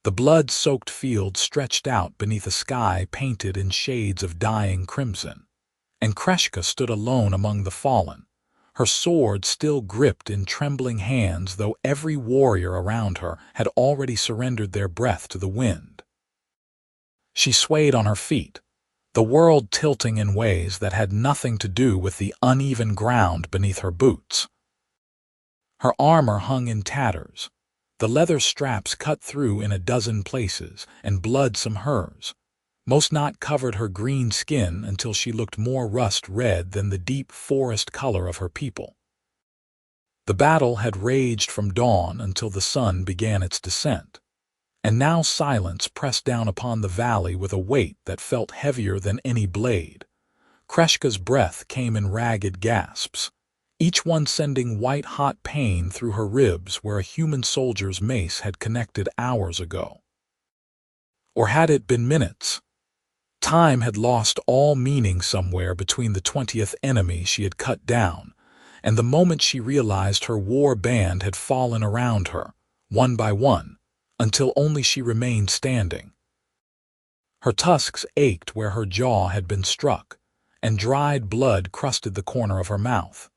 The blood-soaked field stretched out beneath a sky painted in shades of dying crimson, and Kreshka stood alone among the fallen, her sword still gripped in trembling hands, though every warrior around her had already surrendered their breath to the wind. She swayed on her feet, the world tilting in ways that had nothing to do with the uneven ground beneath her boots. Her armor hung in tatters, the leather straps cut through in a dozen places, and blood some hers. Most not covered her green skin until she looked more rust-red than the deep forest color of her people. The battle had raged from dawn until the sun began its descent, and now silence pressed down upon the valley with a weight that felt heavier than any blade. Kreshka's breath came in ragged gasps, each one sending white-hot pain through her ribs where a human soldier's mace had connected hours ago. Or had it been minutes? Time had lost all meaning somewhere between the 20th enemy she had cut down, and the moment she realized her war band had fallen around her, one by one, until only she remained standing. Her tusks ached where her jaw had been struck, and dried blood crusted the corner of her mouth.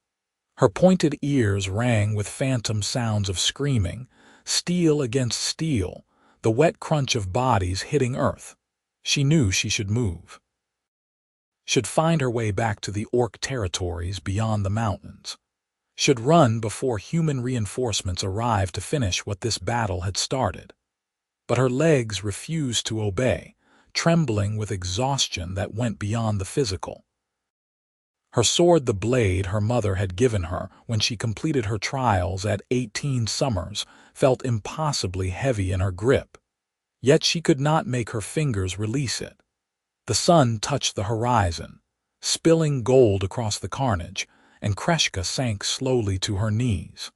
Her pointed ears rang with phantom sounds of screaming, steel against steel, the wet crunch of bodies hitting earth. She knew she should move. Should find her way back to the orc territories beyond the mountains. Should run before human reinforcements arrived to finish what this battle had started. But her legs refused to obey, trembling with exhaustion that went beyond the physical. Her sword, the blade her mother had given her when she completed her trials at 18 summers, felt impossibly heavy in her grip. Yet she could not make her fingers release it. The sun touched the horizon, spilling gold across the carnage, and Kreshka sank slowly to her knees.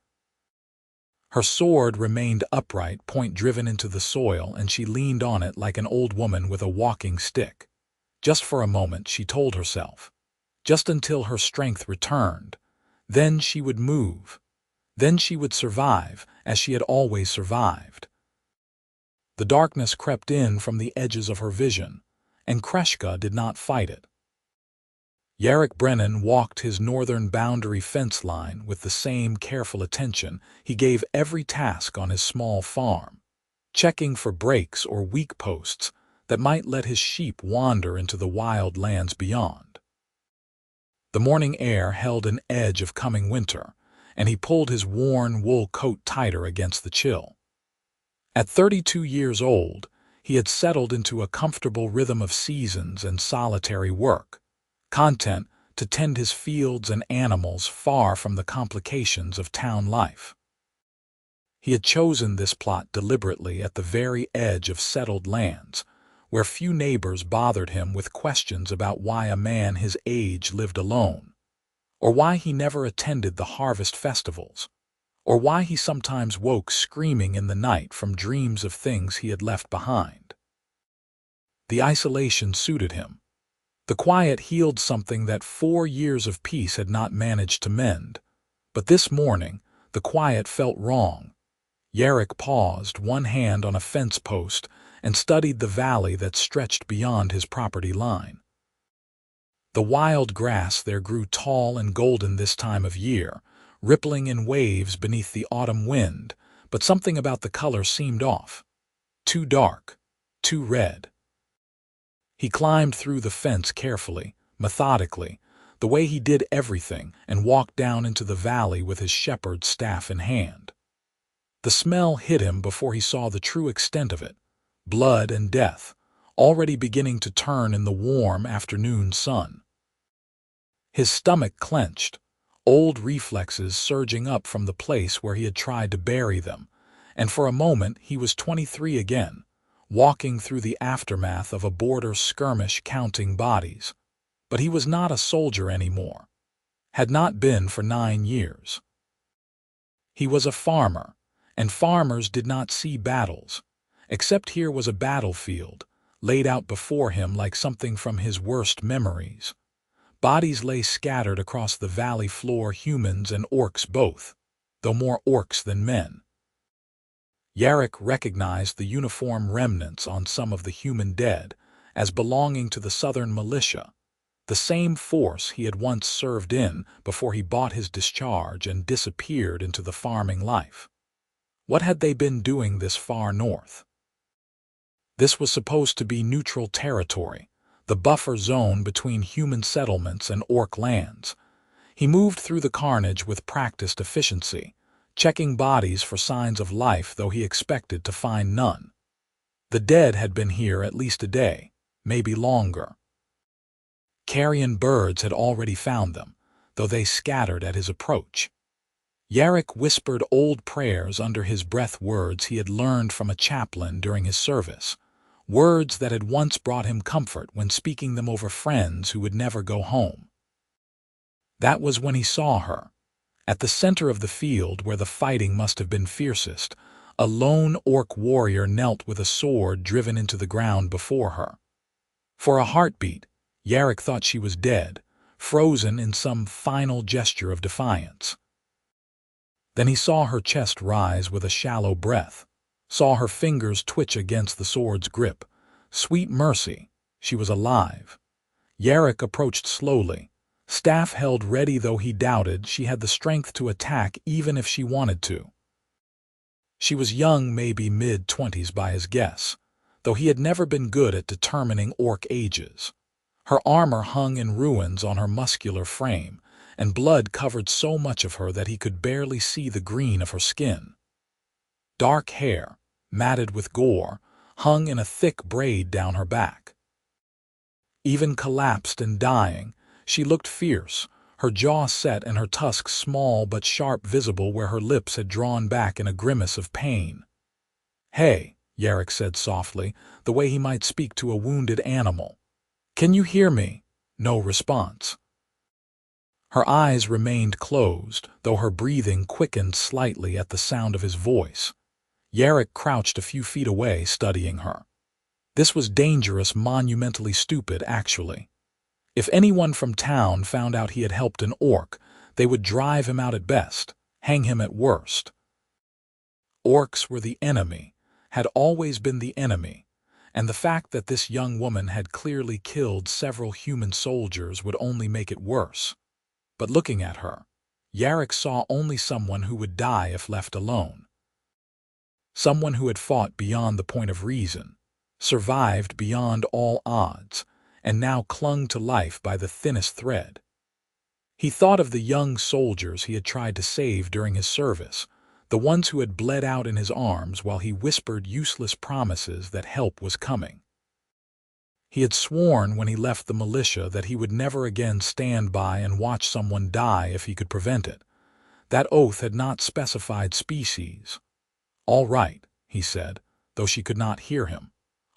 Her sword remained upright, point driven into the soil, and she leaned on it like an old woman with a walking stick. Just for a moment, she told herself. Just until her strength returned. Then she would move. Then she would survive, as she had always survived. The darkness crept in from the edges of her vision, and Kreshka did not fight it. Yarrick Brennan walked his northern boundary fence line with the same careful attention he gave every task on his small farm, checking for breaks or weak posts that might let his sheep wander into the wild lands beyond. The morning air held an edge of coming winter, and he pulled his worn wool coat tighter against the chill. At 32 years old, he had settled into a comfortable rhythm of seasons and solitary work, content to tend his fields and animals far from the complications of town life. He had chosen this plot deliberately at the very edge of settled lands, where few neighbors bothered him with questions about why a man his age lived alone, or why he never attended the harvest festivals, or why he sometimes woke screaming in the night from dreams of things he had left behind. The isolation suited him. The quiet healed something that 4 years of peace had not managed to mend. But this morning, the quiet felt wrong. Yarrick paused, one hand on a fence post, and studied the valley that stretched beyond his property line. The wild grass there grew tall and golden this time of year, rippling in waves beneath the autumn wind, but something about the color seemed off. Too dark, too red. He climbed through the fence carefully, methodically, the way he did everything, and walked down into the valley with his shepherd's staff in hand. The smell hit him before he saw the true extent of it, blood and death, already beginning to turn in the warm afternoon sun. His stomach clenched, old reflexes surging up from the place where he had tried to bury them, and for a moment he was 23 again, walking through the aftermath of a border skirmish counting bodies. But he was not a soldier anymore, had not been for 9 years. He was a farmer, and farmers did not see battles, except here was a battlefield, laid out before him like something from his worst memories. Bodies lay scattered across the valley floor, humans and orcs both, though more orcs than men. Yarrick recognized the uniform remnants on some of the human dead as belonging to the Southern militia, the same force he had once served in before he bought his discharge and disappeared into the farming life. What had they been doing this far north? This was supposed to be neutral territory, the buffer zone between human settlements and orc lands. He moved through the carnage with practiced efficiency, checking bodies for signs of life though he expected to find none. The dead had been here at least a day, maybe longer. Carrion birds had already found them, though they scattered at his approach. Yarrick whispered old prayers under his breath, words he had learned from a chaplain during his service, words that had once brought him comfort when speaking them over friends who would never go home. That was when he saw her. At the center of the field where the fighting must have been fiercest, a lone orc warrior knelt with a sword driven into the ground before her. For a heartbeat, Yarrick thought she was dead, frozen in some final gesture of defiance. Then he saw her chest rise with a shallow breath, saw her fingers twitch against the sword's grip. Sweet mercy, she was alive. Yarrick approached slowly, staff held ready, though he doubted she had the strength to attack even if she wanted to. She was young, maybe mid-20s by his guess, though he had never been good at determining orc ages. Her armor hung in ruins on her muscular frame, and blood covered so much of her that he could barely see the green of her skin. Dark hair, matted with gore, hung in a thick braid down her back. Even collapsed and dying, she looked fierce, her jaw set and her tusks small but sharp, visible where her lips had drawn back in a grimace of pain. "Hey," Yarrick said softly, the way he might speak to a wounded animal. "Can you hear me?" No response. Her eyes remained closed, though her breathing quickened slightly at the sound of his voice. Yarrick crouched a few feet away, studying her. This was dangerous, monumentally stupid, actually. If anyone from town found out he had helped an orc, they would drive him out at best, hang him at worst. Orcs were the enemy, had always been the enemy, and the fact that this young woman had clearly killed several human soldiers would only make it worse. But looking at her, Yarrick saw only someone who would die if left alone. Someone who had fought beyond the point of reason, survived beyond all odds, and now clung to life by the thinnest thread. He thought of the young soldiers he had tried to save during his service, the ones who had bled out in his arms while he whispered useless promises that help was coming. He had sworn when he left the militia that he would never again stand by and watch someone die if he could prevent it. That oath had not specified species. "All right," he said, though she could not hear him.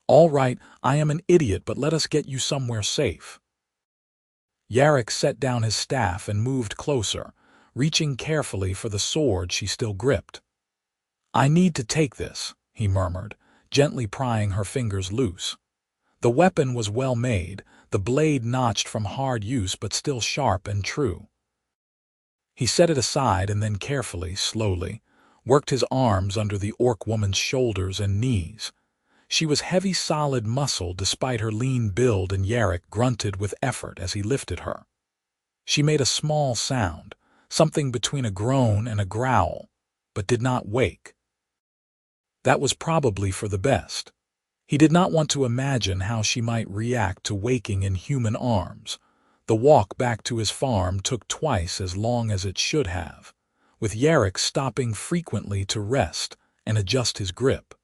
"All right, I am an idiot, but let us get you somewhere safe." Yarrick set down his staff and moved closer, reaching carefully for the sword she still gripped. "I need to take this," he murmured, gently prying her fingers loose. The weapon was well made, the blade notched from hard use but still sharp and true. He set it aside and then carefully, slowly, worked his arms under the orc woman's shoulders and knees. She was heavy, solid muscle despite her lean build, and Yarrick grunted with effort as he lifted her. She made a small sound, something between a groan and a growl, but did not wake. That was probably for the best. He did not want to imagine how she might react to waking in human arms. The walk back to his farm took twice as long as it should have, with Yarrick stopping frequently to rest and adjust his grip.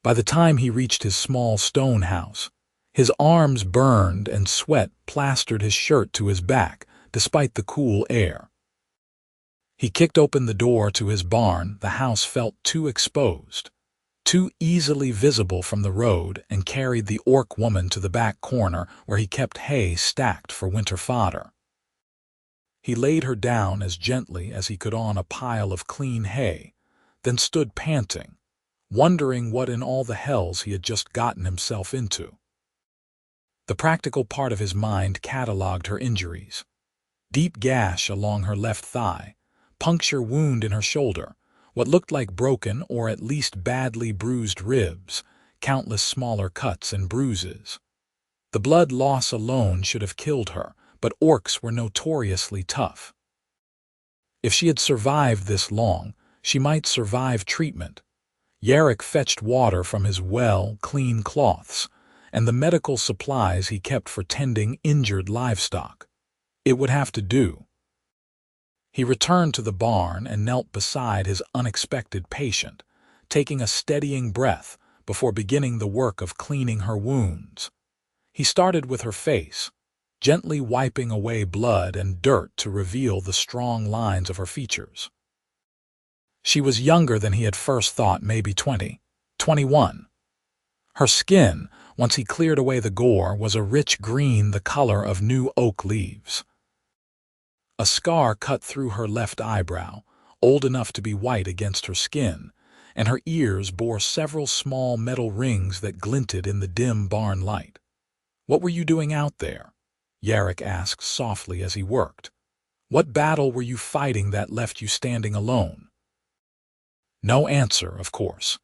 By the time he reached his small stone house, his arms burned and sweat plastered his shirt to his back, despite the cool air. He kicked open the door to his barn. The house felt too exposed, too easily visible from the road, and carried the orc woman to the back corner where he kept hay stacked for winter fodder. He laid her down as gently as he could on a pile of clean hay, then stood panting, wondering what in all the hells he had just gotten himself into. The practical part of his mind catalogued her injuries. Deep gash along her left thigh, puncture wound in her shoulder, What looked like broken or at least badly bruised ribs, countless smaller cuts and bruises. The blood loss alone should have killed her, but orcs were notoriously tough. If she had survived this long, she might survive treatment. Yarrick fetched water from his well-clean cloths, and the medical supplies he kept for tending injured livestock. It would have to do. He returned to the barn and knelt beside his unexpected patient, taking a steadying breath before beginning the work of cleaning her wounds. He started with her face, gently wiping away blood and dirt to reveal the strong lines of her features. She was younger than he had first thought, maybe 20, 21. Her skin, once he cleared away the gore, was a rich green, the color of new oak leaves. A scar cut through her left eyebrow, old enough to be white against her skin, and her ears bore several small metal rings that glinted in the dim barn light. "What were you doing out there?" Yarrick asked softly as he worked. "What battle were you fighting that left you standing alone?" No answer, of course.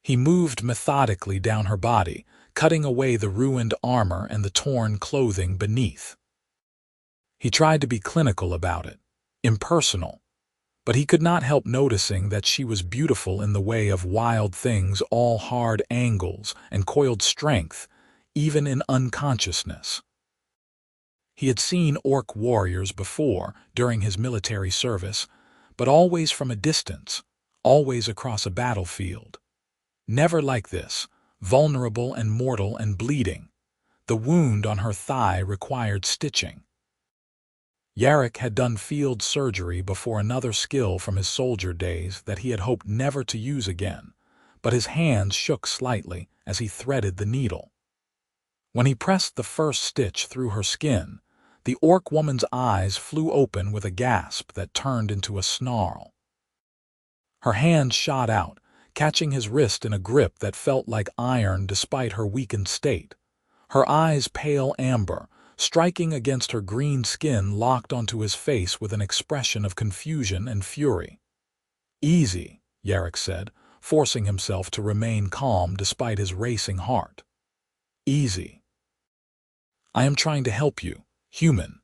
He moved methodically down her body, cutting away the ruined armor and the torn clothing beneath. He tried to be clinical about it, impersonal, but he could not help noticing that she was beautiful in the way of wild things, all hard angles and coiled strength, even in unconsciousness. He had seen orc warriors before during his military service, but always from a distance, always across a battlefield. Never like this, vulnerable and mortal and bleeding. The wound on her thigh required stitching. Yarrick had done field surgery before, another skill from his soldier days that he had hoped never to use again, but his hands shook slightly as he threaded the needle. When he pressed the first stitch through her skin, the orc woman's eyes flew open with a gasp that turned into a snarl. Her hand shot out, catching his wrist in a grip that felt like iron despite her weakened state. Her eyes pale amber, striking against her green skin, locked onto his face with an expression of confusion and fury. "Easy," Yarrick said, forcing himself to remain calm despite his racing heart. "Easy. I am trying to help you, human."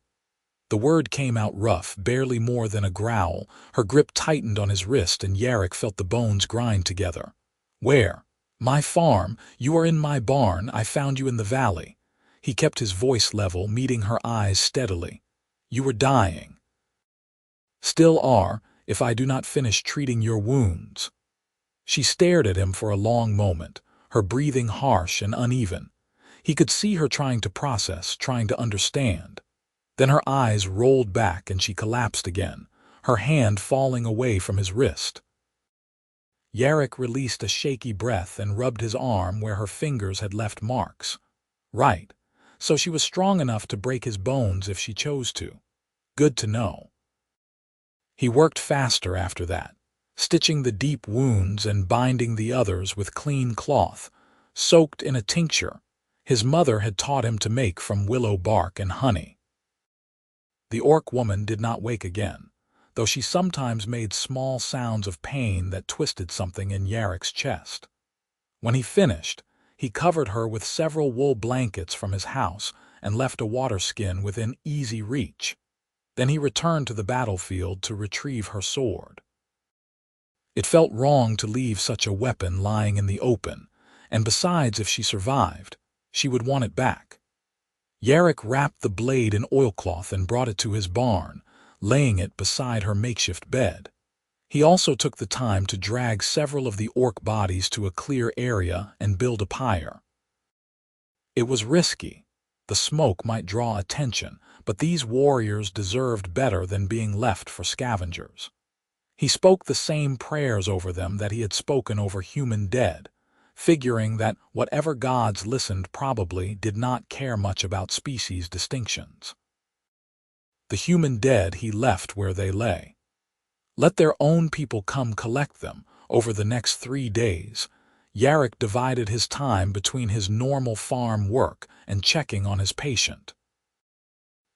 The word came out rough, barely more than a growl. Her grip tightened on his wrist and Yarrick felt the bones grind together. "Where?" "My farm. You are in my barn. I found you in the valley." He kept his voice level, meeting her eyes steadily. "You were dying. Still are, if I do not finish treating your wounds." She stared at him for a long moment, her breathing harsh and uneven. He could see her trying to process, trying to understand. Then her eyes rolled back and she collapsed again, her hand falling away from his wrist. Yarrick released a shaky breath and rubbed his arm where her fingers had left marks. Right, so she was strong enough to break his bones if she chose to. Good to know. He worked faster after that, stitching the deep wounds and binding the others with clean cloth, soaked in a tincture his mother had taught him to make from willow bark and honey. The orc woman did not wake again, though she sometimes made small sounds of pain that twisted something in Yarrick's chest. When he finished, he covered her with several wool blankets from his house and left a water skin within easy reach. Then he returned to the battlefield to retrieve her sword. It felt wrong to leave such a weapon lying in the open, and besides, if she survived, she would want it back. Yarrick wrapped the blade in oilcloth and brought it to his barn, laying it beside her makeshift bed. He also took the time to drag several of the orc bodies to a clear area and build a pyre. It was risky. The smoke might draw attention, but these warriors deserved better than being left for scavengers. He spoke the same prayers over them that he had spoken over human dead, figuring that whatever gods listened probably did not care much about species distinctions. The human dead he left where they lay. Let their own people come collect them. Over the next 3 days, Yarrick divided his time between his normal farm work and checking on his patient.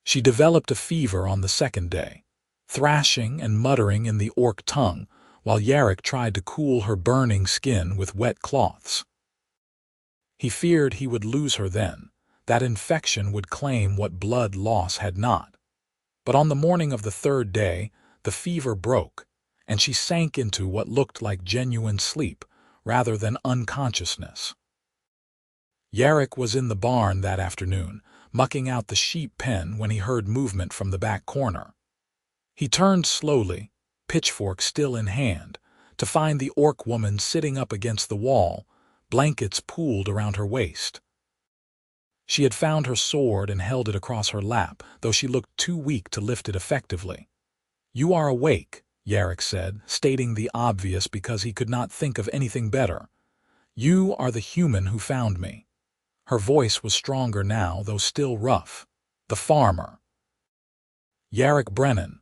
She developed a fever on the second day, thrashing and muttering in the orc tongue, while Yarrick tried to cool her burning skin with wet cloths. He feared he would lose her then, that infection would claim what blood loss had not. But on the morning of the third day, the fever broke, and she sank into what looked like genuine sleep rather than unconsciousness. Yarrick was in the barn that afternoon, mucking out the sheep pen when he heard movement from the back corner. He turned slowly, pitchfork still in hand, to find the orc woman sitting up against the wall, blankets pooled around her waist. She had found her sword and held it across her lap, though she looked too weak to lift it effectively. "You are awake," Yarrick said, stating the obvious because he could not think of anything better. "You are the human who found me." Her voice was stronger now, though still rough. "The farmer." Yarrick Brennan.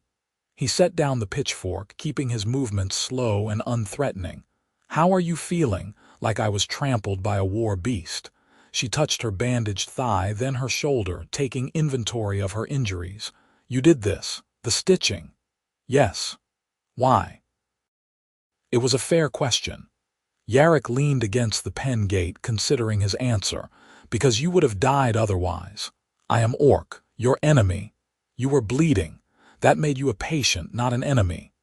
He set down the pitchfork, keeping his movements slow and unthreatening. "How are you feeling?" "Like I was trampled by a war beast." She touched her bandaged thigh, then her shoulder, taking inventory of her injuries. "You did this? The stitching?" "Yes." "Why?" It was a fair question. Yarrick leaned against the pen gate, considering his answer. "Because you would have died otherwise. I am orc, your enemy. You were bleeding. That made you a patient, not an enemy."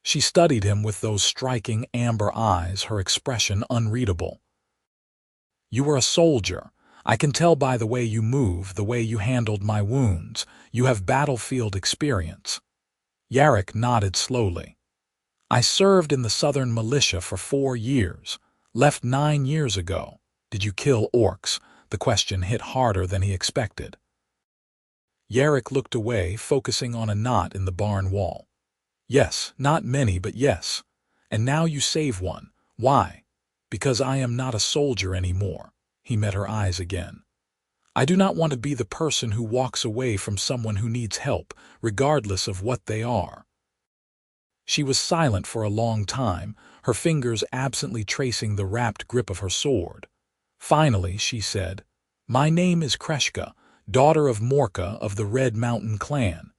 She studied him with those striking amber eyes, her expression unreadable. "You were a soldier. I can tell by the way you move, the way you handled my wounds. You have battlefield experience." Yarrick nodded slowly. "I served in the Southern Militia for 4 years. Left 9 years ago." "Did you kill orcs?" The question hit harder than he expected. Yarrick looked away, focusing on a knot in the barn wall. "Yes, not many, but yes. And now you save one. Why?" "Because I am not a soldier anymore." He met her eyes again. "I do not want to be the person who walks away from someone who needs help, regardless of what they are." She was silent for a long time, her fingers absently tracing the wrapped grip of her sword. Finally, she said, "My name is Kreshka, daughter of Morka of the Red Mountain clan.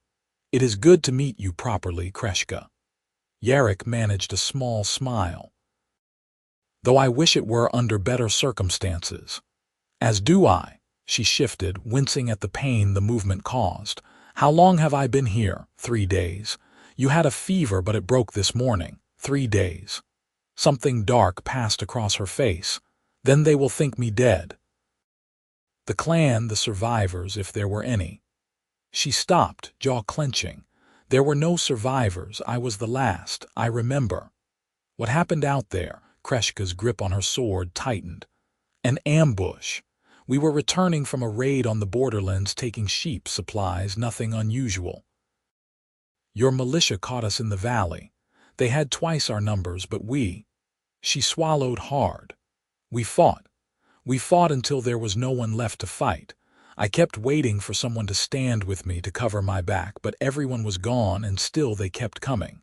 It is good to meet you properly, Kreshka." Yarrick managed a small smile. "Though I wish it were under better circumstances." "As do I." She shifted, wincing at the pain the movement caused. "How long have I been here?" 3 days. "You had a fever, but it broke this morning." 3 days. Something dark passed across her face. "Then they will think me dead." "The clan, the survivors, if there were any." She stopped, jaw clenching. "There were no survivors. I was the last. I remember." "What happened out there?" Kreshka's grip on her sword tightened. "An ambush. We were returning from a raid on the borderlands taking sheep supplies, nothing unusual. Your militia caught us in the valley. They had twice our numbers, but we—" She swallowed hard. "We fought. We fought until there was no one left to fight. I kept waiting for someone to stand with me to cover my back, but everyone was gone and still they kept coming."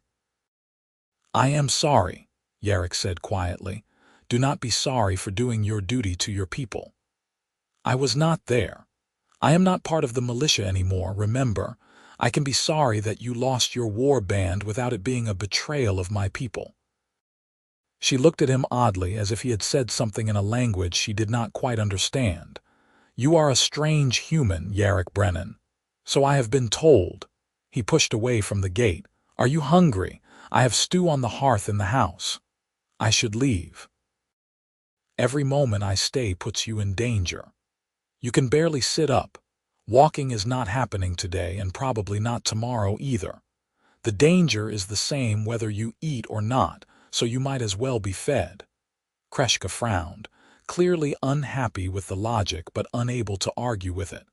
"I am sorry," Yarrick said quietly. "Do not be sorry for doing your duty to your people." "I was not there. I am not part of the militia anymore, remember. I can be sorry that you lost your war band without it being a betrayal of my people." She looked at him oddly, as if he had said something in a language she did not quite understand. "You are a strange human, Yarrick Brennan." "So I have been told." He pushed away from the gate. "Are you hungry? I have stew on the hearth in the house." "I should leave." "Every moment I stay puts you in danger. You can barely sit up. Walking is not happening today and probably not tomorrow either. The danger is the same whether you eat or not, so you might as well be fed." Kreshka frowned, clearly unhappy with the logic but unable to argue with it.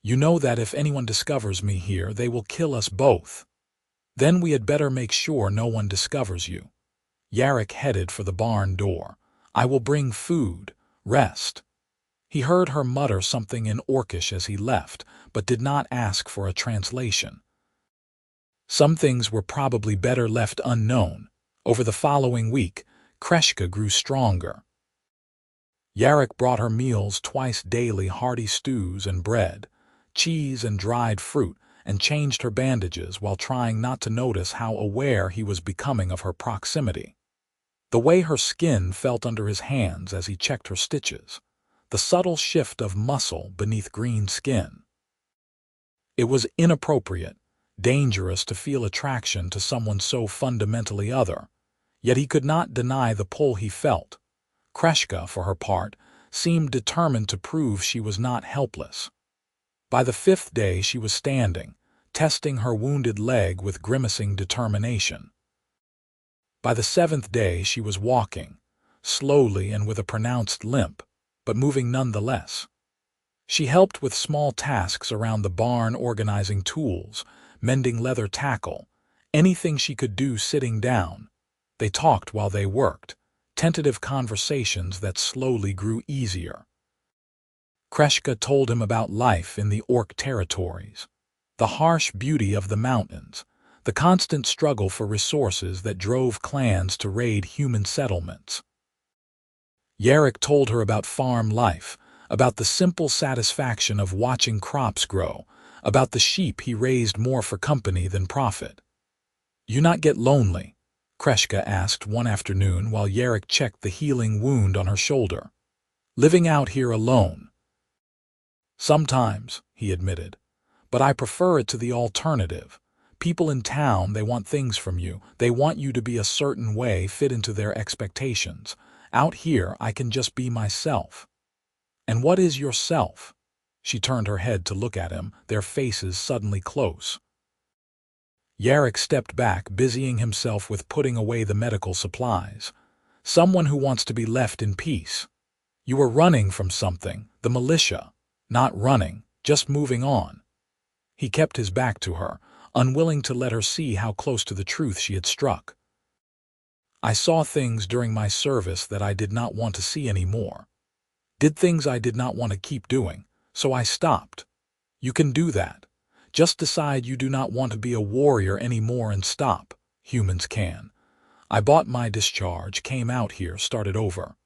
"You know that if anyone discovers me here, they will kill us both. Then we had better make sure no one discovers you." Yarrick headed for the barn door. "I will bring food. Rest." He heard her mutter something in Orcish as he left, but did not ask for a translation. Some things were probably better left unknown. Over the following week, Kreshka grew stronger. Yarrick brought her meals twice daily, hearty stews and bread, cheese and dried fruit, and changed her bandages while trying not to notice how aware he was becoming of her proximity. The way her skin felt under his hands as he checked her stitches, the subtle shift of muscle beneath green skin. It was inappropriate, dangerous to feel attraction to someone so fundamentally other, yet he could not deny the pull he felt. Kreshka, for her part, seemed determined to prove she was not helpless. By the 5th day she was standing, testing her wounded leg with grimacing determination. By the 7th day she was walking, slowly and with a pronounced limp, but moving nonetheless. She helped with small tasks around the barn, organizing tools, mending leather tackle, anything she could do sitting down. They talked while they worked, tentative conversations that slowly grew easier. Kreshka told him about life in the Orc territories, the harsh beauty of the mountains, the constant struggle for resources that drove clans to raid human settlements. Yarrick told her about farm life, about the simple satisfaction of watching crops grow, about the sheep he raised more for company than profit. "You not get lonely?" Kreshka asked one afternoon while Yarrick checked the healing wound on her shoulder. "Living out here alone?" "Sometimes," he admitted, "but I prefer it to the alternative. People in town, they want things from you. They want you to be a certain way, fit into their expectations. Out here, I can just be myself." "And what is yourself?" She turned her head to look at him, their faces suddenly close. Yarrick stepped back, busying himself with putting away the medical supplies. "Someone who wants to be left in peace. You were running from something, the militia. Not running, just moving on." He kept his back to her, unwilling to let her see how close to the truth she had struck. "I saw things during my service that I did not want to see anymore. Did things I did not want to keep doing, so I stopped. You can do that. Just decide you do not want to be a warrior anymore and stop. Humans can. I bought my discharge, came out here, started over."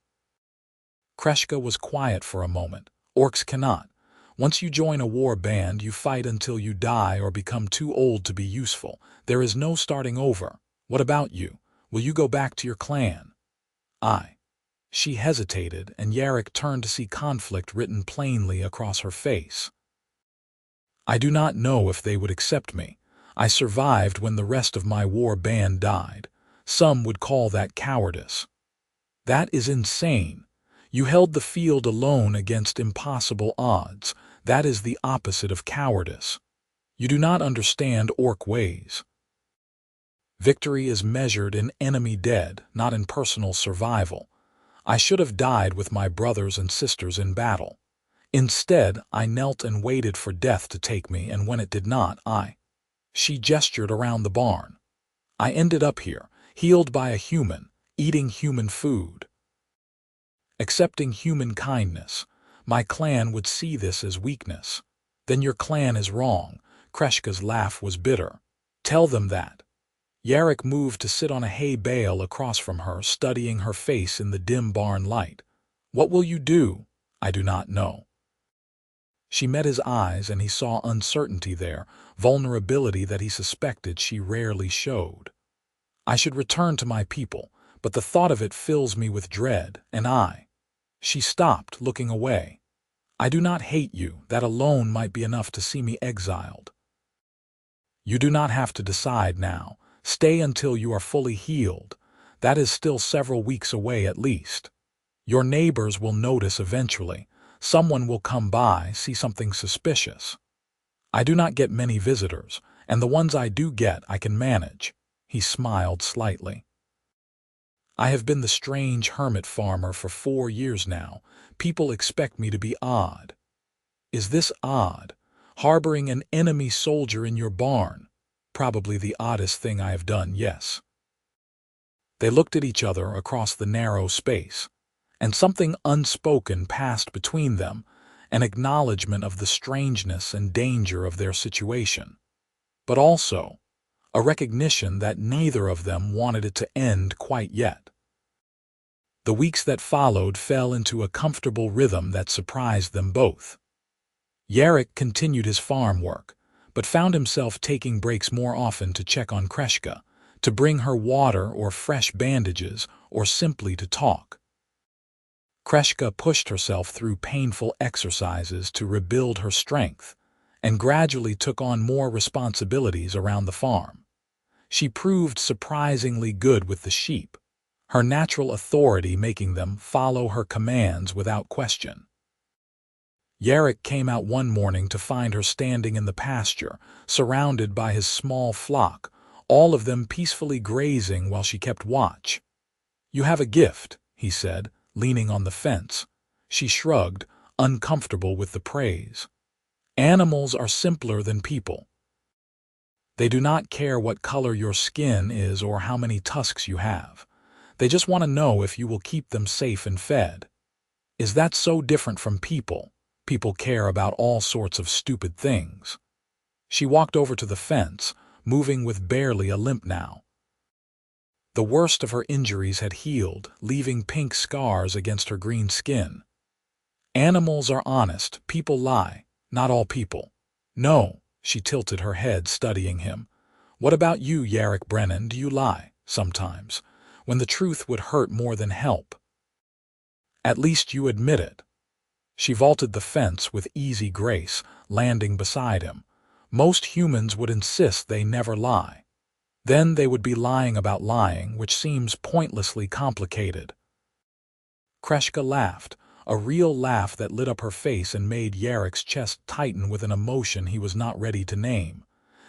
Kreshka was quiet for a moment. "Orcs cannot. Once you join a war band, you fight until you die or become too old to be useful. There is no starting over. What about you? Will you go back to your clan?" She hesitated, and Yarrick turned to see conflict written plainly across her face. "I do not know if they would accept me. I survived when the rest of my war band died. Some would call that cowardice." "That is insane. You held the field alone against impossible odds. That is the opposite of cowardice. You do not understand Orc ways. Victory is measured in enemy dead, not in personal survival. I should have died with my brothers and sisters in battle. Instead, I knelt and waited for death to take me, and when it did not, She gestured around the barn. "I ended up here, healed by a human, eating human food. Accepting human kindness. My clan would see this as weakness." "Then your clan is wrong." Kreshka's laugh was bitter. "Tell them that." Yarrick moved to sit on a hay bale across from her, studying her face in the dim barn light. "What will you do?" "I do not know." She met his eyes, and he saw uncertainty there, vulnerability that he suspected she rarely showed. "I should return to my people, but the thought of it fills me with dread, and She stopped, looking away. "I do not hate you. That alone might be enough to see me exiled." "You do not have to decide now. Stay until you are fully healed. That is still several weeks away at least. Your neighbors will notice eventually. Someone will come by, see something suspicious. I do not get many visitors, and the ones I do get I can manage." He smiled slightly. "I have been the strange hermit farmer for 4 years now. People expect me to be odd." "Is this odd? Harboring an enemy soldier in your barn?" "Probably the oddest thing I have done, yes." They looked at each other across the narrow space, and something unspoken passed between them, an acknowledgement of the strangeness and danger of their situation, but also a recognition that neither of them wanted it to end quite yet. The weeks that followed fell into a comfortable rhythm that surprised them both. Yarrick continued his farm work, but found himself taking breaks more often to check on Kreshka, to bring her water or fresh bandages, or simply to talk. Kreshka pushed herself through painful exercises to rebuild her strength, and gradually took on more responsibilities around the farm. She proved surprisingly good with the sheep, her natural authority making them follow her commands without question. Yarrick came out one morning to find her standing in the pasture, surrounded by his small flock, all of them peacefully grazing while she kept watch. "You have a gift," he said, leaning on the fence. She shrugged, uncomfortable with the praise. "Animals are simpler than people. They do not care what color your skin is or how many tusks you have. They just want to know if you will keep them safe and fed. Is that so different from people? People care about all sorts of stupid things." She walked over to the fence, moving with barely a limp now. The worst of her injuries had healed, leaving pink scars against her green skin. "Animals are honest, people lie. Not all people." "No," she tilted her head, studying him. "What about you, Yarrick Brennan? Do you lie, sometimes, when the truth would hurt more than help? At least you admit it." She vaulted the fence with easy grace, landing beside him. "Most humans would insist they never lie. Then they would be lying about lying, which seems pointlessly complicated." Kreshka laughed, a real laugh that lit up her face and made Yarrick's chest tighten with an emotion he was not ready to name.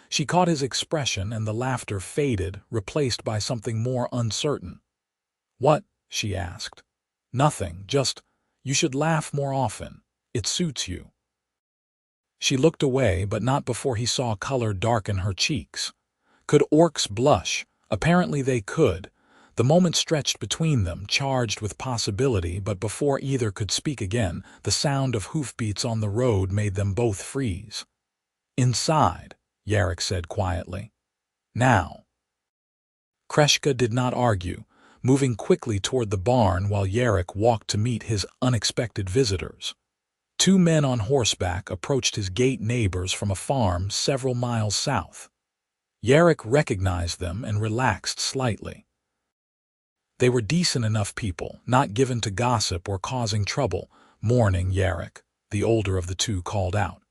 She caught his expression and the laughter faded, replaced by something more uncertain. "What?" she asked. "Nothing, just, you should laugh more often. It suits you." She looked away, but not before he saw color darken her cheeks. Could orcs blush? Apparently they could. The moment stretched between them, charged with possibility, but before either could speak again, the sound of hoofbeats on the road made them both freeze. "Inside," Yarrick said quietly. "Now." Kreshka did not argue, moving quickly toward the barn while Yarrick walked to meet his unexpected visitors. Two men on horseback approached his gate neighbors from a farm several miles south. Yarrick recognized them and relaxed slightly. They were decent enough people, not given to gossip or causing trouble. "Morning, Yarrick," the older of the two called out.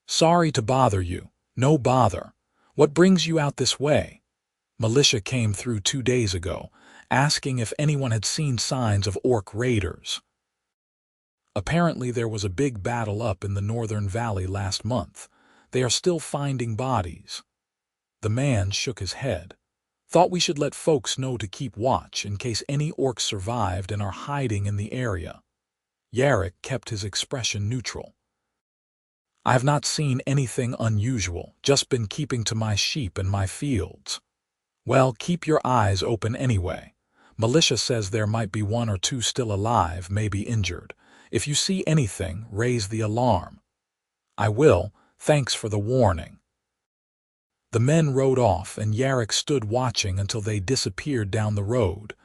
"Sorry to bother you." "No bother. What brings you out this way?" "Militia came through 2 days ago, asking if anyone had seen signs of orc raiders. Apparently there was a big battle up in the northern valley last month. They are still finding bodies." The man shook his head. "Thought we should let folks know to keep watch in case any orcs survived and are hiding in the area." Yarrick kept his expression neutral. "I have not seen anything unusual, just been keeping to my sheep and my fields." "Well, keep your eyes open anyway. Militia says there might be 1 or 2 still alive, maybe injured. If you see anything, raise the alarm." "I will. Thanks for the warning." The men rode off, and Yarrick stood watching until they disappeared down the road.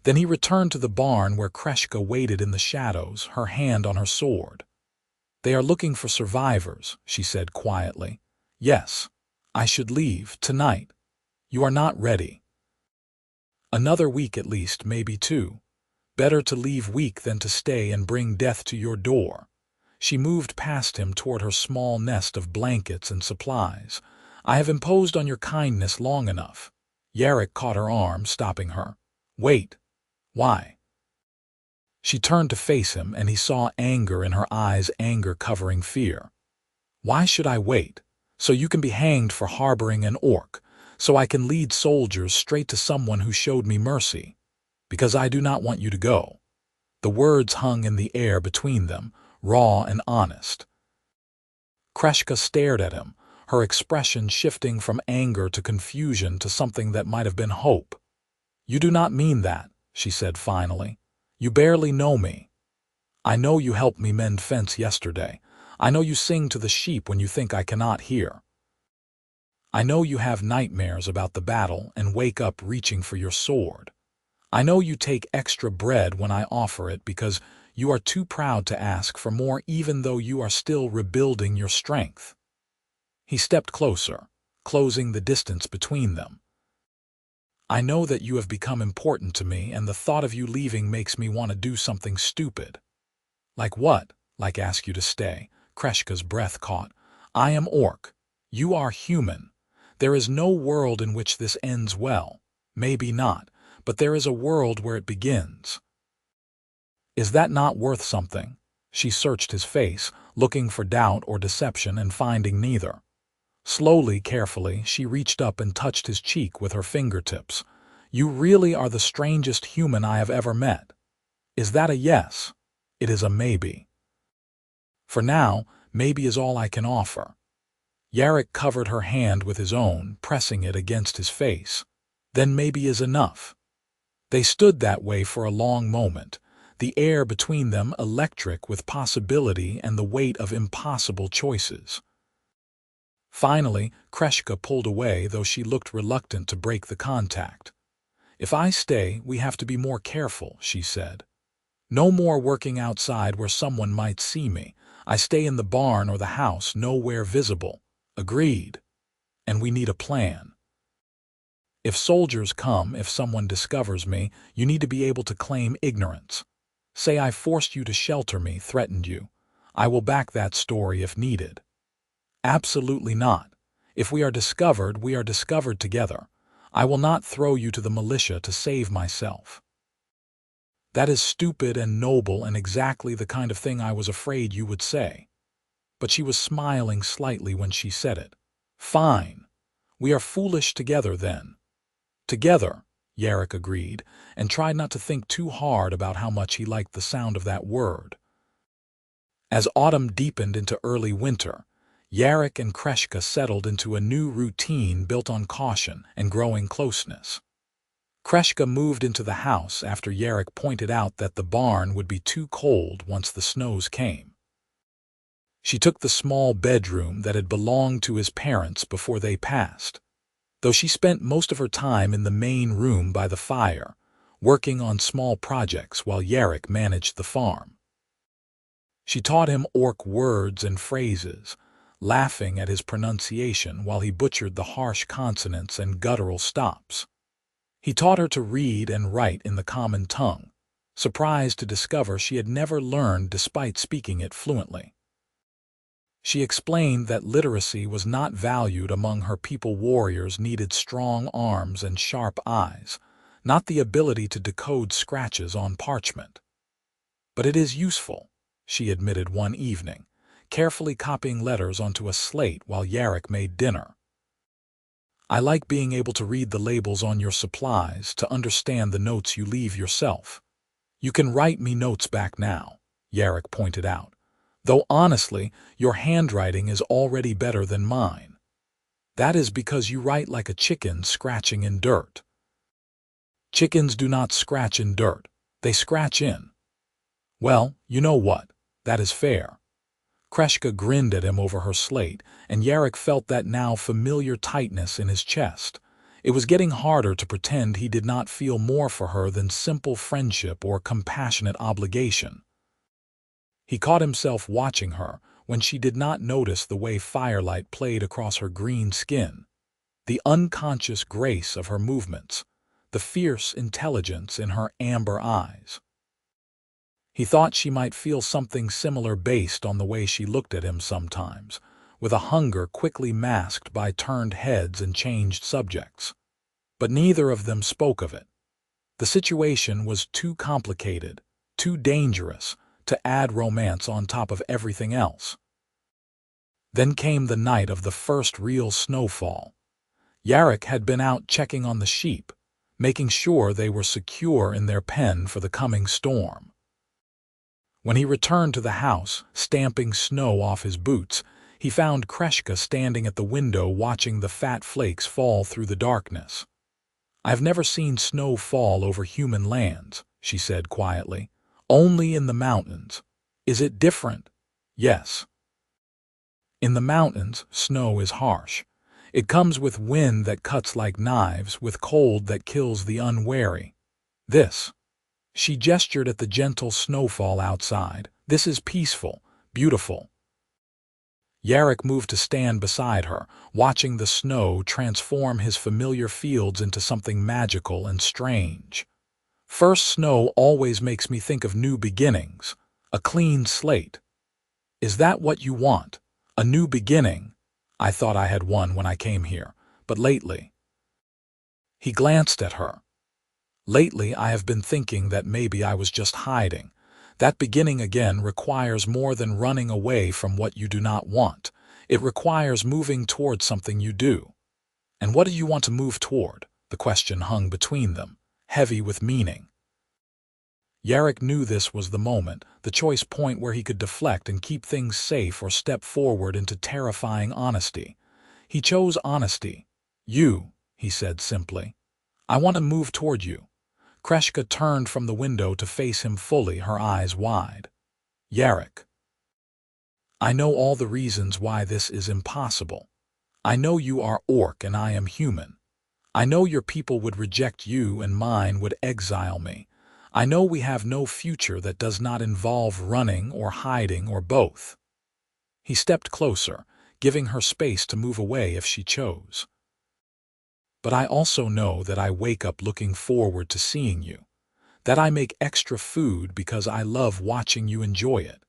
Then he returned to the barn where Kreshka waited in the shadows, her hand on her sword. "They are looking for survivors," she said quietly. "Yes. I should leave, tonight. You are not ready." "Another week at least, maybe 2. Better to leave weak than to stay and bring death to your door." She moved past him toward her small nest of blankets and supplies. "I have imposed on your kindness long enough." Yarrick caught her arm, stopping her. "Wait. Why?" She turned to face him, and he saw anger in her eyes, anger covering fear. "Why should I wait? So you can be hanged for harboring an orc, so I can lead soldiers straight to someone who showed me mercy. Because I do not want you to go." The words hung in the air between them, raw and honest. Kreshka stared at him, her expression shifting from anger to confusion to something that might have been hope. "You do not mean that," she said finally. "You barely know me. I know you helped me mend fence yesterday. I know you sing to the sheep when you think I cannot hear. I know you have nightmares about the battle and wake up reaching for your sword. I know you take extra bread when I offer it because you are too proud to ask for more even though you are still rebuilding your strength. He stepped closer, closing the distance between them. I know that you have become important to me, and the thought of you leaving makes me want to do something stupid. Like what? Like ask you to stay. Kreshka's breath caught. I am Orc. You are human. There is no world in which this ends well. Maybe not, but there is a world where it begins. Is that not worth something? She searched his face, looking for doubt or deception and finding neither. Slowly, carefully, she reached up and touched his cheek with her fingertips. You really are the strangest human I have ever met. Is that a yes? It is a maybe. For now, maybe is all I can offer. Yarrick covered her hand with his own, pressing it against his face. Then maybe is enough. They stood that way for a long moment, the air between them electric with possibility and the weight of impossible choices. Finally, Kreshka pulled away, though she looked reluctant to break the contact. If I stay, we have to be more careful, she said. No more working outside where someone might see me. I stay in the barn or the house, nowhere visible. Agreed. And we need a plan. If soldiers come, if someone discovers me, you need to be able to claim ignorance. Say I forced you to shelter me, threatened you. I will back that story if needed. Absolutely not. If we are discovered together. I will not throw you to the militia to save myself. That is stupid and noble and exactly the kind of thing I was afraid you would say. But she was smiling slightly when she said it. Fine. We are foolish together then. Together, Yarrick agreed, and tried not to think too hard about how much he liked the sound of that word. As autumn deepened into early winter, Yarrick and Kreshka settled into a new routine built on caution and growing closeness. Kreshka moved into the house after Yarrick pointed out that the barn would be too cold once the snows came. She took the small bedroom that had belonged to his parents before they passed, though she spent most of her time in the main room by the fire, working on small projects while Yarrick managed the farm. She taught him Orc words and phrases, laughing at his pronunciation while he butchered the harsh consonants and guttural stops. He taught her to read and write in the common tongue, surprised to discover she had never learned despite speaking it fluently. She explained that literacy was not valued among her people. Warriors needed strong arms and sharp eyes, not the ability to decode scratches on parchment. But it is useful, she admitted one evening, carefully copying letters onto a slate while Yarrick made dinner. I like being able to read the labels on your supplies, to understand the notes you leave yourself. You can write me notes back now, Yarrick pointed out, though honestly, your handwriting is already better than mine. That is because you write like a chicken scratching in dirt. Chickens do not scratch in dirt, they scratch in. Well, you know what, that is fair. Kreshka grinned at him over her slate, and Yarrick felt that now familiar tightness in his chest. It was getting harder to pretend he did not feel more for her than simple friendship or compassionate obligation. He caught himself watching her when she did not notice the way firelight played across her green skin, the unconscious grace of her movements, the fierce intelligence in her amber eyes. He thought she might feel something similar based on the way she looked at him sometimes, with a hunger quickly masked by turned heads and changed subjects. But neither of them spoke of it. The situation was too complicated, too dangerous, to add romance on top of everything else. Then came the night of the first real snowfall. Yarrick had been out checking on the sheep, making sure they were secure in their pen for the coming storm. When he returned to the house, stamping snow off his boots, he found Kreshka standing at the window watching the fat flakes fall through the darkness. I've never seen snow fall over human lands, she said quietly. Only in the mountains. Is it different? Yes. In the mountains, snow is harsh. It comes with wind that cuts like knives, with cold that kills the unwary. She gestured at the gentle snowfall outside. This is peaceful, beautiful. Yarrick moved to stand beside her, watching the snow transform his familiar fields into something magical and strange. First snow always makes me think of new beginnings, a clean slate. Is that what you want? A new beginning? I thought I had one when I came here, but lately. He glanced at her. Lately I have been thinking that maybe I was just hiding. That beginning again requires more than running away from what you do not want. It requires moving toward something you do. And what do you want to move toward? The question hung between them, heavy with meaning. Yarrick knew this was the moment, the choice point where he could deflect and keep things safe or step forward into terrifying honesty. He chose honesty. You, he said simply. I want to move toward you. Kreshka turned from the window to face him fully, her eyes wide. Yarrick. I know all the reasons why this is impossible. I know you are orc and I am human. I know your people would reject you and mine would exile me. I know we have no future that does not involve running or hiding or both. He stepped closer, giving her space to move away if she chose. But I also know that I wake up looking forward to seeing you, that I make extra food because I love watching you enjoy it,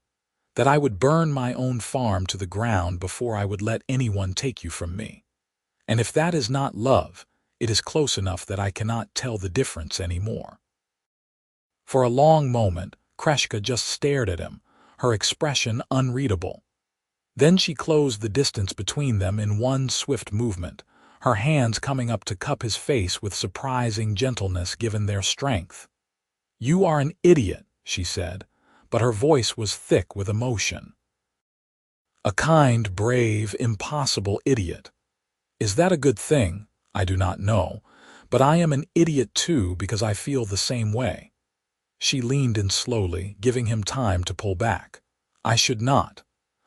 that I would burn my own farm to the ground before I would let anyone take you from me. And if that is not love, it is close enough that I cannot tell the difference anymore. For a long moment, Kreshka just stared at him, her expression unreadable. Then she closed the distance between them in one swift movement, her hands coming up to cup his face with surprising gentleness given their strength. You are an idiot, she said, but her voice was thick with emotion. A kind, brave, impossible idiot. Is that a good thing? I do not know, but I am an idiot too because I feel the same way. She leaned in slowly, giving him time to pull back. I should not.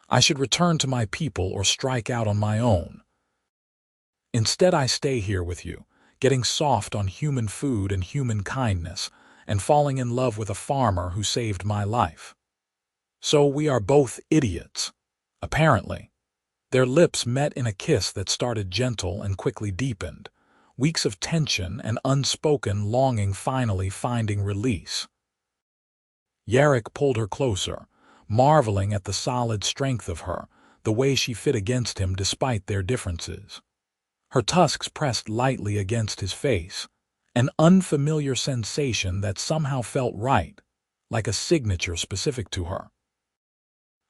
I should return to my people or strike out on my own. Instead, I stay here with you, getting soft on human food and human kindness, and falling in love with a farmer who saved my life. So we are both idiots, apparently. Their lips met in a kiss that started gentle and quickly deepened, weeks of tension and unspoken longing finally finding release. Yarrick pulled her closer, marveling at the solid strength of her, the way she fit against him despite their differences. Her tusks pressed lightly against his face, an unfamiliar sensation that somehow felt right, like a signature specific to her.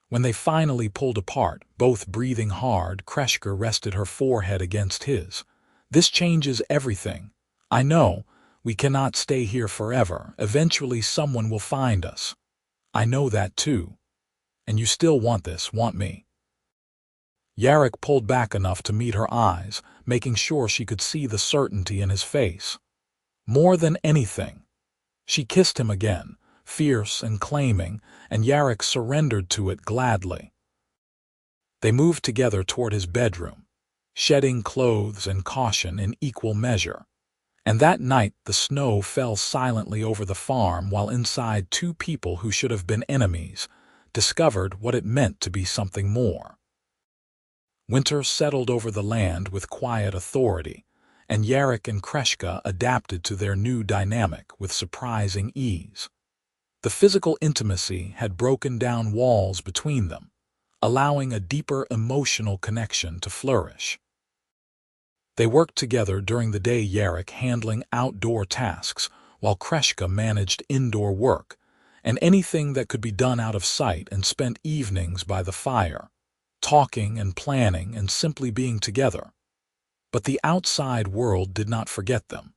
When they finally pulled apart, both breathing hard, Kreshka rested her forehead against his. This changes everything. I know, we cannot stay here forever. Eventually someone will find us. I know that too. And you still want this, want me. Yarrick pulled back enough to meet her eyes, making sure she could see the certainty in his face. More than anything. She kissed him again, fierce and claiming, and Yarrick surrendered to it gladly. They moved together toward his bedroom, shedding clothes and caution in equal measure. And that night the snow fell silently over the farm while inside two people who should have been enemies discovered what it meant to be something more. Winter settled over the land with quiet authority, and Yarrick and Kreshka adapted to their new dynamic with surprising ease. The physical intimacy had broken down walls between them, allowing a deeper emotional connection to flourish. They worked together during the day, Yarrick handling outdoor tasks while Kreshka managed indoor work, and anything that could be done out of sight, and spent evenings by the fire, talking and planning and simply being together. But the outside world did not forget them.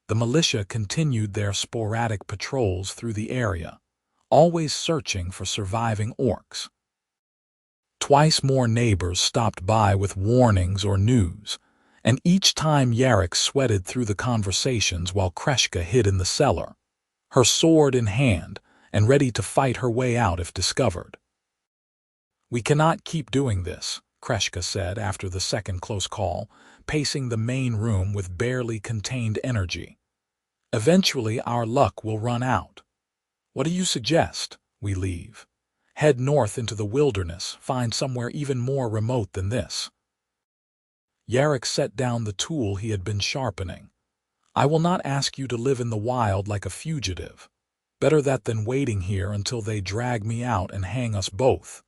The militia continued their sporadic patrols through the area, always searching for surviving orcs. Twice more neighbors stopped by with warnings or news, and each time Yarrick sweated through the conversations while Kreshka hid in the cellar, her sword in hand and ready to fight her way out if discovered. We cannot keep doing this, Kreshka said after the second close call, pacing the main room with barely contained energy. Eventually our luck will run out. What do you suggest? We leave. Head north into the wilderness, find somewhere even more remote than this. Yarrick set down the tool he had been sharpening. I will not ask you to live in the wild like a fugitive. Better that than waiting here until they drag me out and hang us both.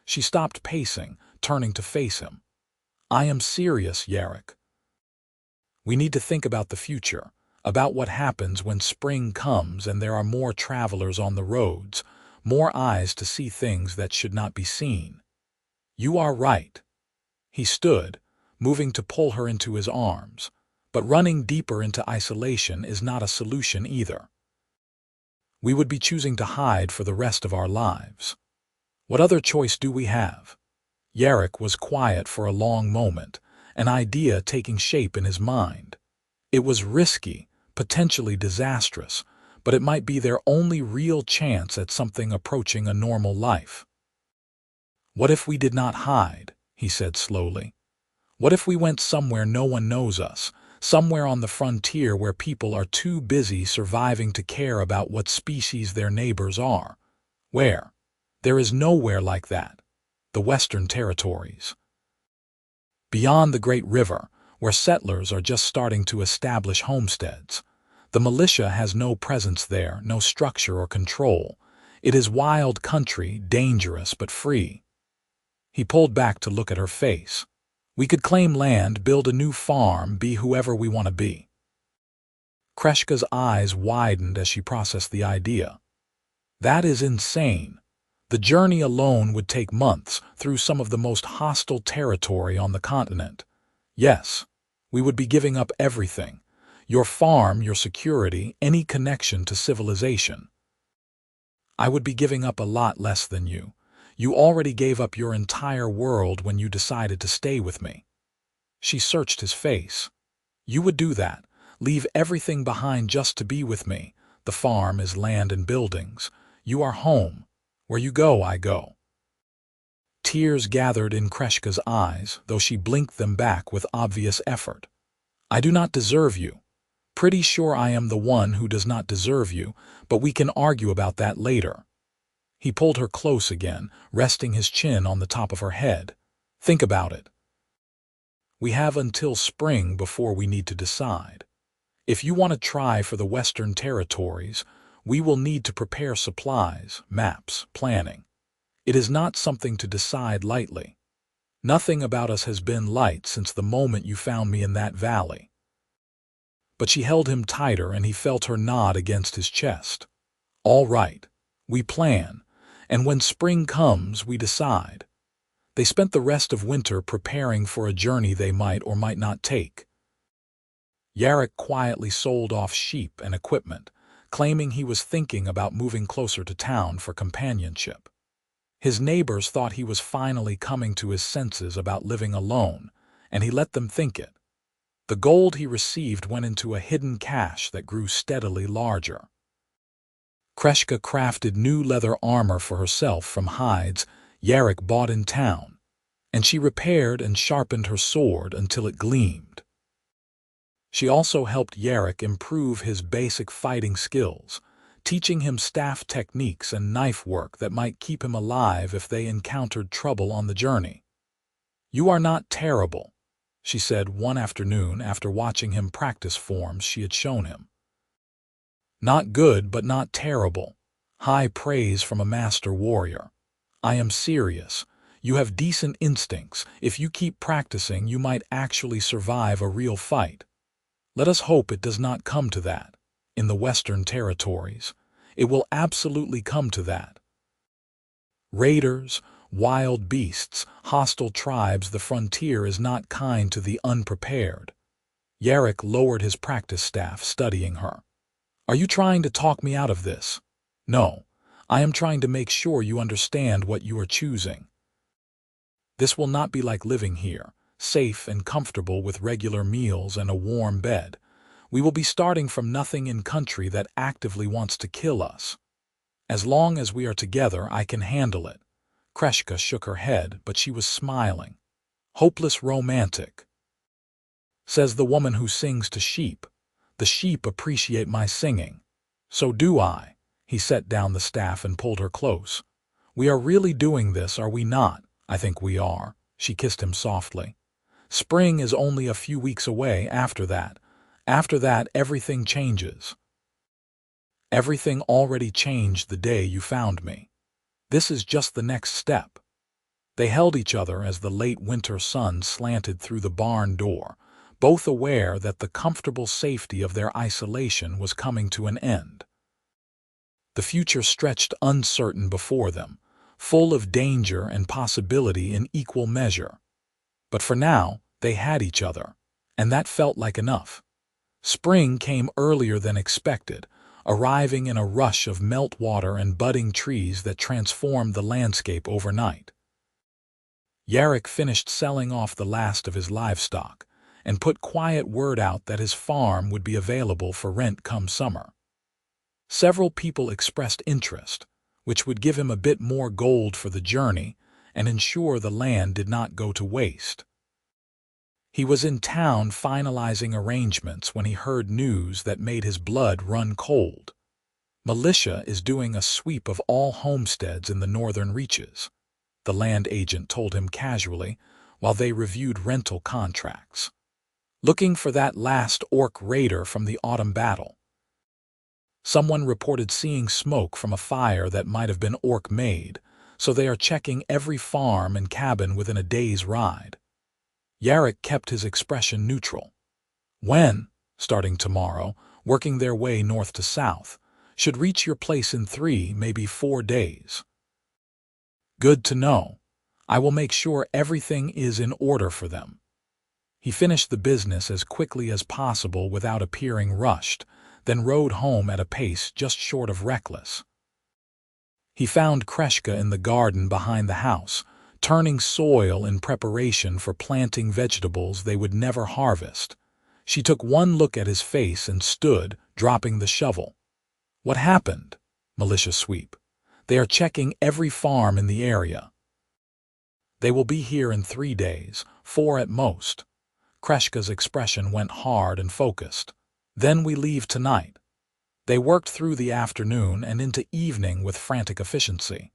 She stopped pacing, turning to face him. I am serious, Yarrick. We need to think about the future, about what happens when spring comes and there are more travelers on the roads, more eyes to see things that should not be seen. You are right. He stood, moving to pull her into his arms, but running deeper into isolation is not a solution either. We would be choosing to hide for the rest of our lives. What other choice do we have? Yarrick was quiet for a long moment, an idea taking shape in his mind. It was risky, potentially disastrous, but it might be their only real chance at something approaching a normal life. What if we did not hide? He said slowly. What if we went somewhere no one knows us, somewhere on the frontier where people are too busy surviving to care about what species their neighbors are? Where? There is nowhere like that. The Western Territories. Beyond the great river, where settlers are just starting to establish homesteads. The militia has no presence there, no structure or control. It is wild country, dangerous but free. He pulled back to look at her face. We could claim land, build a new farm, be whoever we want to be. Kreshka's eyes widened as she processed the idea. That is insane. The journey alone would take months through some of the most hostile territory on the continent. Yes, we would be giving up everything. Your farm, your security, any connection to civilization. I would be giving up a lot less than you. You already gave up your entire world when you decided to stay with me. She searched his face. You would do that, leave everything behind just to be with me. The farm is land and buildings. You are home. Where you go, I go. Tears gathered in Kreshka's eyes, though she blinked them back with obvious effort. I do not deserve you. Pretty sure I am the one who does not deserve you, but we can argue about that later. He pulled her close again, resting his chin on the top of her head. Think about it. We have until spring before we need to decide. If you want to try for the Western Territories, we will need to prepare supplies, maps, planning. It is not something to decide lightly. Nothing about us has been light since the moment you found me in that valley. But she held him tighter and he felt her nod against his chest. All right, we plan, and when spring comes, we decide. They spent the rest of winter preparing for a journey they might or might not take. Yarrick quietly sold off sheep and equipment, claiming he was thinking about moving closer to town for companionship. His neighbors thought he was finally coming to his senses about living alone, and he let them think it. The gold he received went into a hidden cache that grew steadily larger. Kreshka crafted new leather armor for herself from hides Yarrick bought in town, and she repaired and sharpened her sword until it gleamed. She also helped Yarrick improve his basic fighting skills, teaching him staff techniques and knife work that might keep him alive if they encountered trouble on the journey. You are not terrible, she said one afternoon after watching him practice forms she had shown him. Not good, but not terrible. High praise from a master warrior. I am serious. You have decent instincts. If you keep practicing, you might actually survive a real fight. Let us hope it does not come to that. In the Western Territories, it will absolutely come to that. Raiders, wild beasts, hostile tribes, the frontier is not kind to the unprepared. Yarrick lowered his practice staff, studying her. Are you trying to talk me out of this? No, I am trying to make sure you understand what you are choosing. This will not be like living here, safe and comfortable with regular meals and a warm bed. We will be starting from nothing in country that actively wants to kill us. As long as we are together, I can handle it. Kreshka shook her head, but she was smiling. Hopeless romantic. Says the woman who sings to sheep. The sheep appreciate my singing. So do I. He set down the staff and pulled her close. We are really doing this, are we not? I think we are. She kissed him softly. Spring is only a few weeks away after that. After that, everything changes. Everything already changed the day you found me. This is just the next step. They held each other as the late winter sun slanted through the barn door, both aware that the comfortable safety of their isolation was coming to an end. The future stretched uncertain before them, full of danger and possibility in equal measure. But for now, they had each other, and that felt like enough. Spring came earlier than expected, arriving in a rush of meltwater and budding trees that transformed the landscape overnight. Yarrick finished selling off the last of his livestock and put quiet word out that his farm would be available for rent come summer. Several people expressed interest, which would give him a bit more gold for the journey and ensure the land did not go to waste. He was in town finalizing arrangements when he heard news that made his blood run cold. Militia is doing a sweep of all homesteads in the northern reaches, the land agent told him casually while they reviewed rental contracts. Looking for that last orc raider from the autumn battle. Someone reported seeing smoke from a fire that might have been orc-made, so they are checking every farm and cabin within a day's ride. Yarrick kept his expression neutral. When, starting tomorrow, working their way north to south, should reach your place in 3, maybe 4 days. Good to know. I will make sure everything is in order for them. He finished the business as quickly as possible without appearing rushed, then rode home at a pace just short of reckless. He found Kreshka in the garden behind the house, turning soil in preparation for planting vegetables they would never harvest. She took one look at his face and stood, dropping the shovel. What happened? Militia sweep. They are checking every farm in the area. They will be here in 3 days, 4 at most. Kreshka's expression went hard and focused. Then we leave tonight. They worked through the afternoon and into evening with frantic efficiency.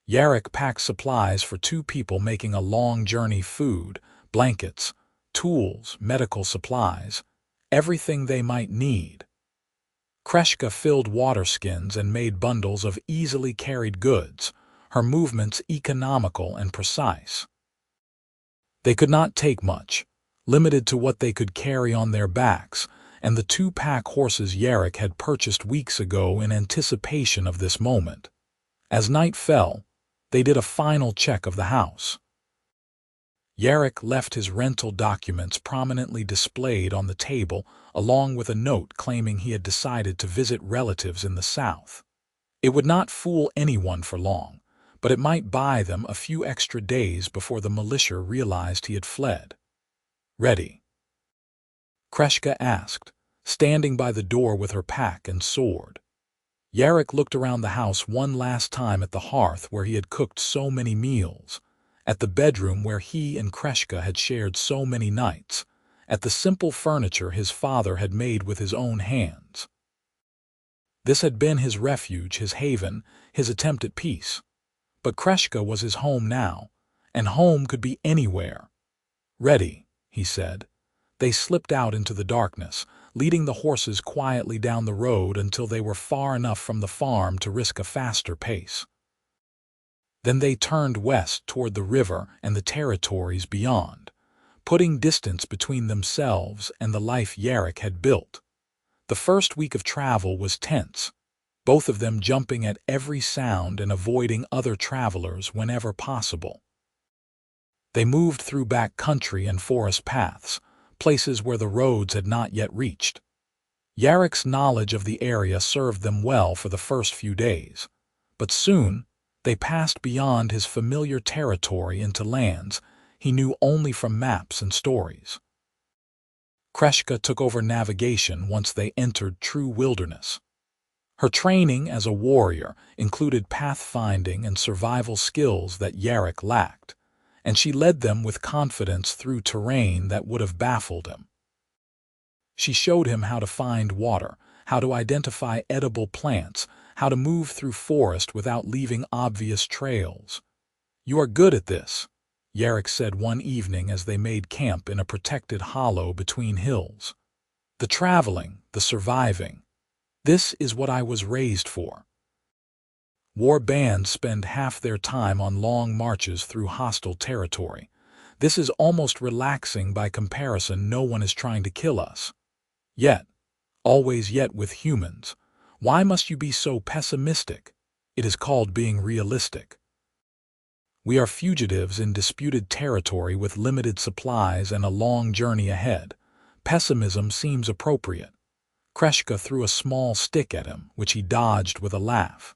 Yarrick packed supplies for 2 people making a long journey: food, blankets, tools, medical supplies, everything they might need. Kreshka filled water skins and made bundles of easily carried goods, her movements economical and precise. They could not take much, limited to what they could carry on their backs, and the 2 pack horses Yarrick had purchased weeks ago in anticipation of this moment. As night fell, they did a final check of the house. Yarrick left his rental documents prominently displayed on the table, along with a note claiming he had decided to visit relatives in the south. It would not fool anyone for long, but it might buy them a few extra days before the militia realized he had fled. Ready? Kreshka asked, standing by the door with her pack and sword. Yarrick looked around the house one last time at the hearth where he had cooked so many meals, at the bedroom where he and Kreshka had shared so many nights, at the simple furniture his father had made with his own hands. This had been his refuge, his haven, his attempt at peace. But Kreshka was his home now, and home could be anywhere. Ready, he said. They slipped out into the darkness, leading the horses quietly down the road until they were far enough from the farm to risk a faster pace. Then they turned west toward the river and the territories beyond, putting distance between themselves and the life Yarrick had built. The first week of travel was tense, both of them jumping at every sound and avoiding other travelers whenever possible. They moved through back country and forest paths, places where the roads had not yet reached. Yarrick's knowledge of the area served them well for the first few days, but soon they passed beyond his familiar territory into lands he knew only from maps and stories. Kreshka took over navigation once they entered true wilderness. Her training as a warrior included pathfinding and survival skills that Yarrick lacked, and she led them with confidence through terrain that would have baffled him. She showed him how to find water, how to identify edible plants, how to move through forest without leaving obvious trails. "You are good at this," Yarrick said one evening as they made camp in a protected hollow between hills. "The traveling, the surviving. This is what I was raised for." War bands spend half their time on long marches through hostile territory. This is almost relaxing by comparison. No one is trying to kill us. Yet, always yet with humans. Why must you be so pessimistic? It is called being realistic. We are fugitives in disputed territory with limited supplies and a long journey ahead. Pessimism seems appropriate. Kreshka threw a small stick at him, which he dodged with a laugh.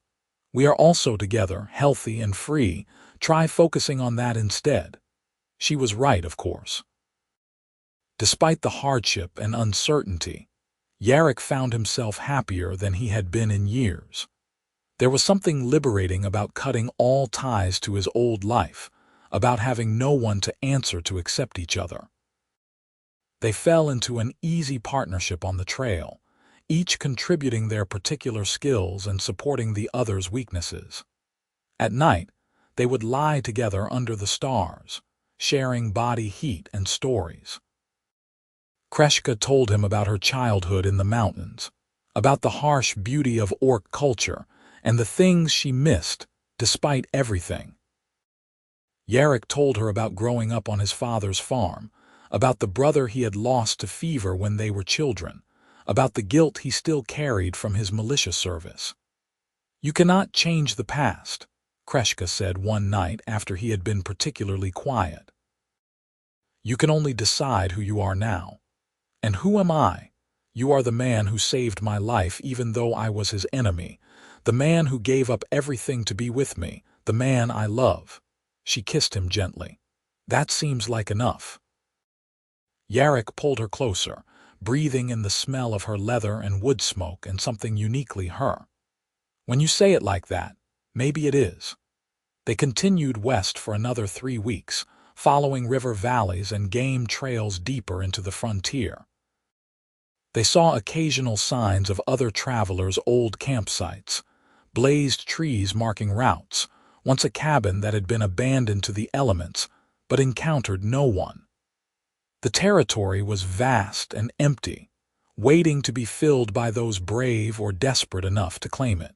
"We are also together, healthy and free. Try focusing on that instead." She was right, of course. Despite the hardship and uncertainty, Yarrick found himself happier than he had been in years. There was something liberating about cutting all ties to his old life, about having no one to answer to except each other. They fell into an easy partnership on the trail, each contributing their particular skills and supporting the other's weaknesses. At night, they would lie together under the stars, sharing body heat and stories. Kreshka told him about her childhood in the mountains, about the harsh beauty of orc culture, and the things she missed, despite everything. Yarrick told her about growing up on his father's farm, about the brother he had lost to fever when they were children, about the guilt he still carried from his militia service. "You cannot change the past," Kreshka said one night after he had been particularly quiet. "You can only decide who you are now. And who am I? You are the man who saved my life even though I was his enemy, the man who gave up everything to be with me, the man I love." She kissed him gently. "That seems like enough." Yarrick pulled her closer, breathing in the smell of her leather and wood smoke and something uniquely her. "When you say it like that, maybe it is." They continued west for another 3 weeks, following river valleys and game trails deeper into the frontier. They saw occasional signs of other travelers' old campsites, blazed trees marking routes, once a cabin that had been abandoned to the elements, but encountered no one. The territory was vast and empty, waiting to be filled by those brave or desperate enough to claim it.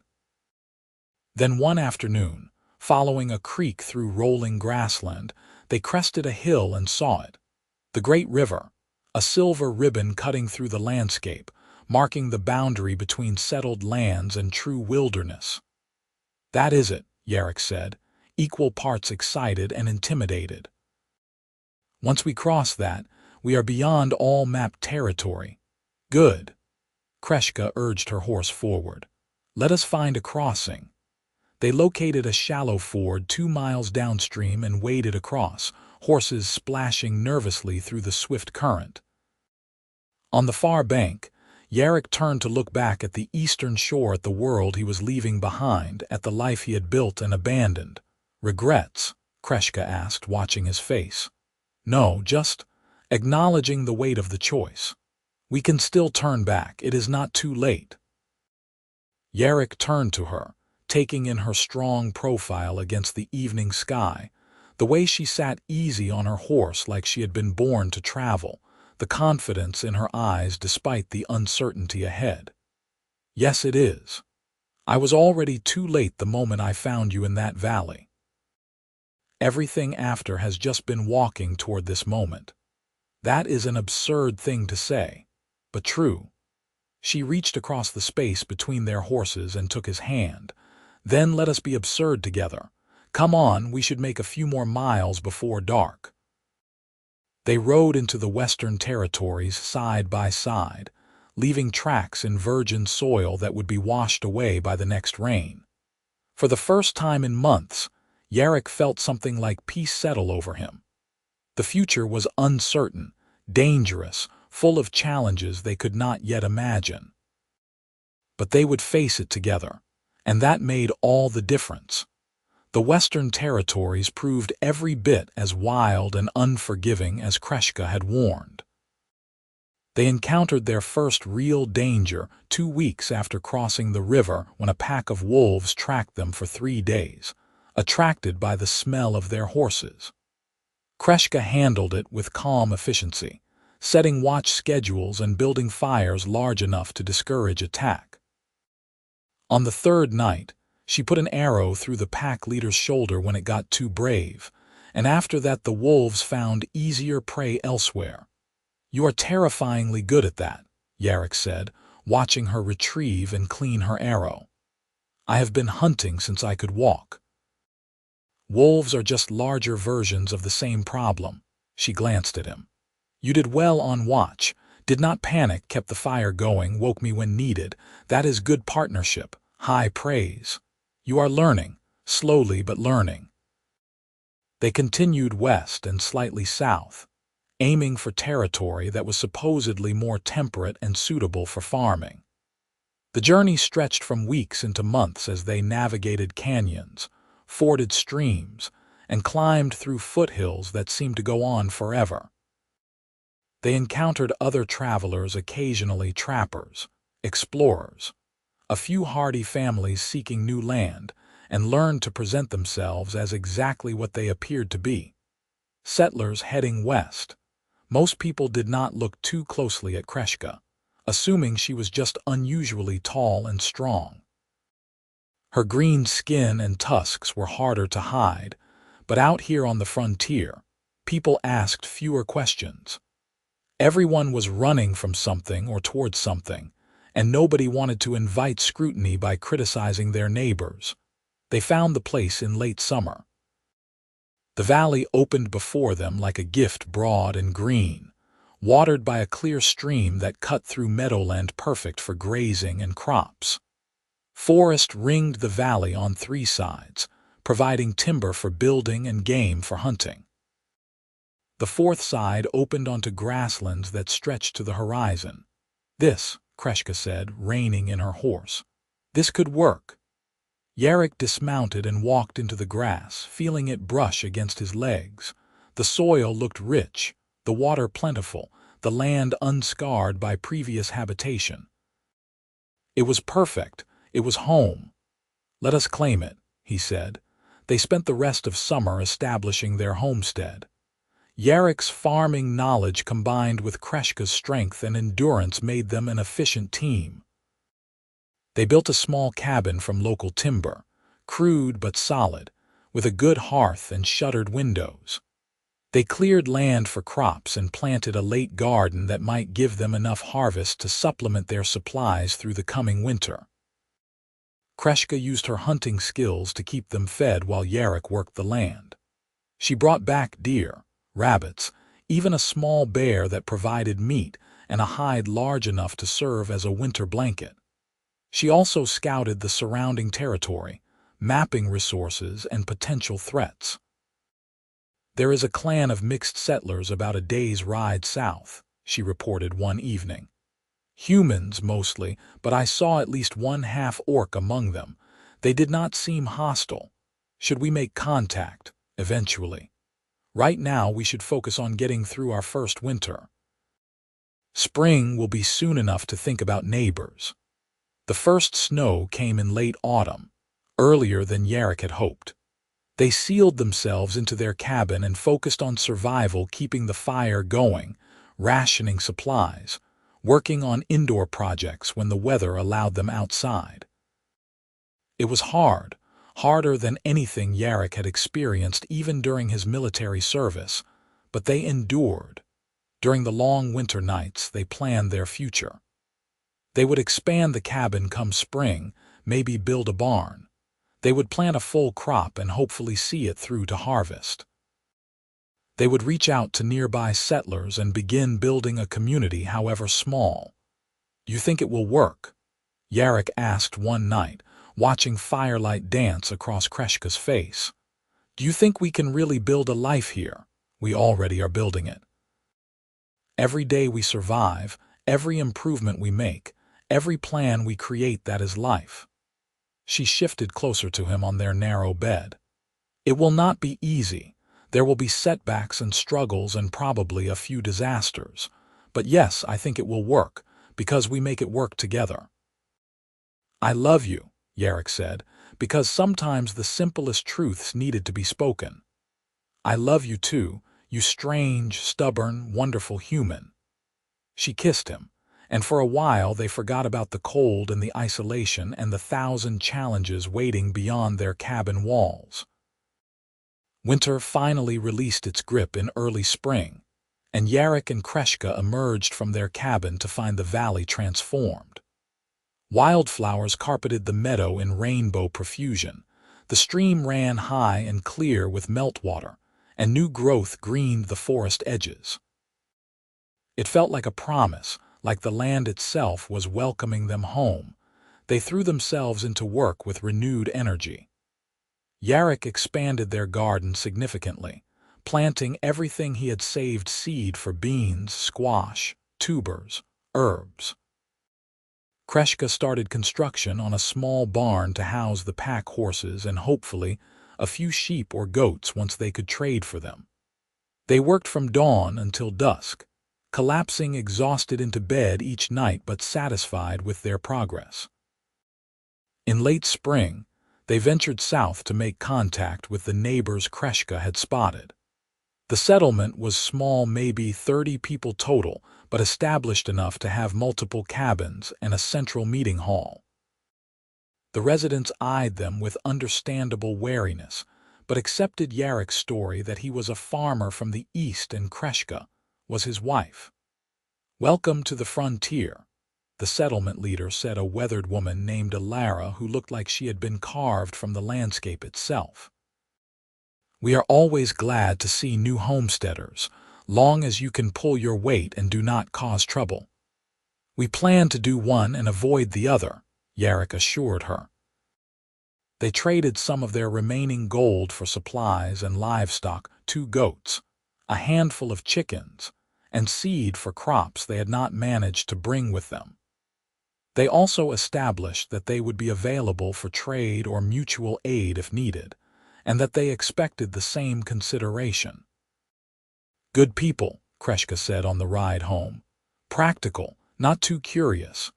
Then one afternoon, following a creek through rolling grassland, they crested a hill and saw it. The great river, a silver ribbon cutting through the landscape, marking the boundary between settled lands and true wilderness. "That is it," Yarrick said, equal parts excited and intimidated. "Once we cross that, we are beyond all mapped territory." "Good." Kreshka urged her horse forward. "Let us find a crossing." They located a shallow ford 2 miles downstream and waded across, horses splashing nervously through the swift current. On the far bank, Yarrick turned to look back at the eastern shore, at the world he was leaving behind, at the life he had built and abandoned. "Regrets?" Kreshka asked, watching his face. "No, just acknowledging the weight of the choice. We can still turn back. It is not too late." Yarrick turned to her, taking in her strong profile against the evening sky, the way she sat easy on her horse like she had been born to travel, the confidence in her eyes despite the uncertainty ahead. "Yes, it is. I was already too late the moment I found you in that valley. Everything after has just been walking toward this moment." That is an absurd thing to say, but true. She reached across the space between their horses and took his hand. "Then let us be absurd together. Come on, we should make a few more miles before dark." They rode into the western territories side by side, leaving tracks in virgin soil that would be washed away by the next rain. For the first time in months, Yarrick felt something like peace settle over him. The future was uncertain, dangerous, full of challenges they could not yet imagine. But they would face it together, and that made all the difference. The Western Territories proved every bit as wild and unforgiving as Kreshka had warned. They encountered their first real danger 2 weeks after crossing the river when a pack of wolves tracked them for 3 days, attracted by the smell of their horses. Kreshka handled it with calm efficiency, setting watch schedules and building fires large enough to discourage attack. On the third night, she put an arrow through the pack leader's shoulder when it got too brave, and after that the wolves found easier prey elsewhere. "You are terrifyingly good at that," Yarrick said, watching her retrieve and clean her arrow. "I have been hunting since I could walk." "Wolves are just larger versions of the same problem." She glanced at him. "You did well on watch, did not panic, kept the fire going, woke me when needed. That is good partnership, high praise. You are learning, slowly but learning." They continued west and slightly south, aiming for territory that was supposedly more temperate and suitable for farming. The journey stretched from weeks into months as they navigated canyons, forded streams, and climbed through foothills that seemed to go on forever. They encountered other travelers, occasionally trappers, explorers, a few hardy families seeking new land, and learned to present themselves as exactly what they appeared to be: settlers heading west. Most people did not look too closely at Kreshka, assuming she was just unusually tall and strong. Her green skin and tusks were harder to hide, but out here on the frontier, people asked fewer questions. Everyone was running from something or towards something, and nobody wanted to invite scrutiny by criticizing their neighbors. They found the place in late summer. The valley opened before them like a gift, broad and green, watered by a clear stream that cut through meadowland perfect for grazing and crops. Forest ringed the valley on 3 sides, providing timber for building and game for hunting. The 4th side opened onto grasslands that stretched to the horizon. "This," Kreshka said, reining in her horse. "This could work." Yarrick dismounted and walked into the grass, feeling it brush against his legs. The soil looked rich, the water plentiful, the land unscarred by previous habitation. It was perfect. It was home. "Let us claim it," he said. They spent the rest of summer establishing their homestead. Yarrick's farming knowledge combined with Kreshka's strength and endurance made them an efficient team. They built a small cabin from local timber, crude but solid, with a good hearth and shuttered windows. They cleared land for crops and planted a late garden that might give them enough harvest to supplement their supplies through the coming winter. Kreshka used her hunting skills to keep them fed while Yarrick worked the land. She brought back deer, rabbits, even a small bear that provided meat and a hide large enough to serve as a winter blanket. She also scouted the surrounding territory, mapping resources and potential threats. "There is a clan of mixed settlers about a day's ride south," she reported one evening. "Humans mostly, but I saw at least one half-orc among them. They did not seem hostile. Should we make contact, eventually? Right now we should focus on getting through our first winter. Spring will be soon enough to think about neighbors." The first snow came in late autumn, earlier than Yarrick had hoped. They sealed themselves into their cabin and focused on survival, keeping the fire going, rationing supplies, working on indoor projects when the weather allowed them outside. It was hard, harder than anything Yarrick had experienced even during his military service, but they endured. During the long winter nights, they planned their future. They would expand the cabin come spring, maybe build a barn. They would plant a full crop and hopefully see it through to harvest. They would reach out to nearby settlers and begin building a community, however small. "You think it will work?" Yarrick asked one night, watching firelight dance across Kreshka's face. "Do you think we can really build a life here? We already are building it. Every day we survive, every improvement we make, every plan we create, that is life." She shifted closer to him on their narrow bed. "It will not be easy. There will be setbacks and struggles and probably a few disasters. But yes, I think it will work, because we make it work together. I love you, Yarrick said, because sometimes the simplest truths needed to be spoken. I love you too, you strange, stubborn, wonderful human. She kissed him, and for a while they forgot about the cold and the isolation and the 1,000 challenges waiting beyond their cabin walls. Winter finally released its grip in early spring, and Yarrick and Kreshka emerged from their cabin to find the valley transformed. Wildflowers carpeted the meadow in rainbow profusion. The stream ran high and clear with meltwater, and new growth greened the forest edges. It felt like a promise, like the land itself was welcoming them home. They threw themselves into work with renewed energy. Yarrick expanded their garden significantly, planting everything he had saved seed for: beans, squash, tubers, herbs. Kreshka started construction on a small barn to house the pack horses and hopefully a few sheep or goats once they could trade for them. They worked from dawn until dusk, collapsing exhausted into bed each night but satisfied with their progress. In late spring, they ventured south to make contact with the neighbors Kreshka had spotted. The settlement was small, maybe 30 people total, but established enough to have multiple cabins and a central meeting hall. The residents eyed them with understandable wariness, but accepted Yarrick's story that he was a farmer from the east and Kreshka was his wife. "Welcome to the frontier," the settlement leader said, a weathered woman named Alara who looked like she had been carved from the landscape itself. "We are always glad to see new homesteaders, long as you can pull your weight and do not cause trouble." "We plan to do one and avoid the other," Yarrick assured her. They traded some of their remaining gold for supplies and livestock: 2 goats, a handful of chickens, and seed for crops they had not managed to bring with them. They also established that they would be available for trade or mutual aid if needed, and that they expected the same consideration. "Good people," Kreshka said on the ride home. "Practical, not too curious.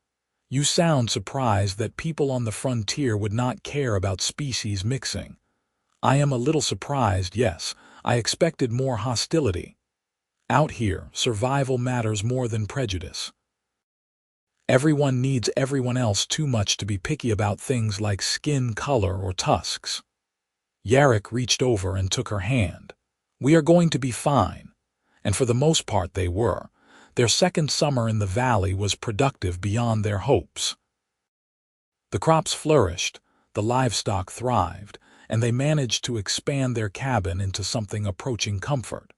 You sound surprised that people on the frontier would not care about species mixing. I am a little surprised, yes. I expected more hostility. Out here, survival matters more than prejudice. Everyone needs everyone else too much to be picky about things like skin color or tusks." Yarrick reached over and took her hand. "We are going to be fine." And for the most part they were. Their second summer in the valley was productive beyond their hopes. The crops flourished, the livestock thrived, and they managed to expand their cabin into something approaching comfort.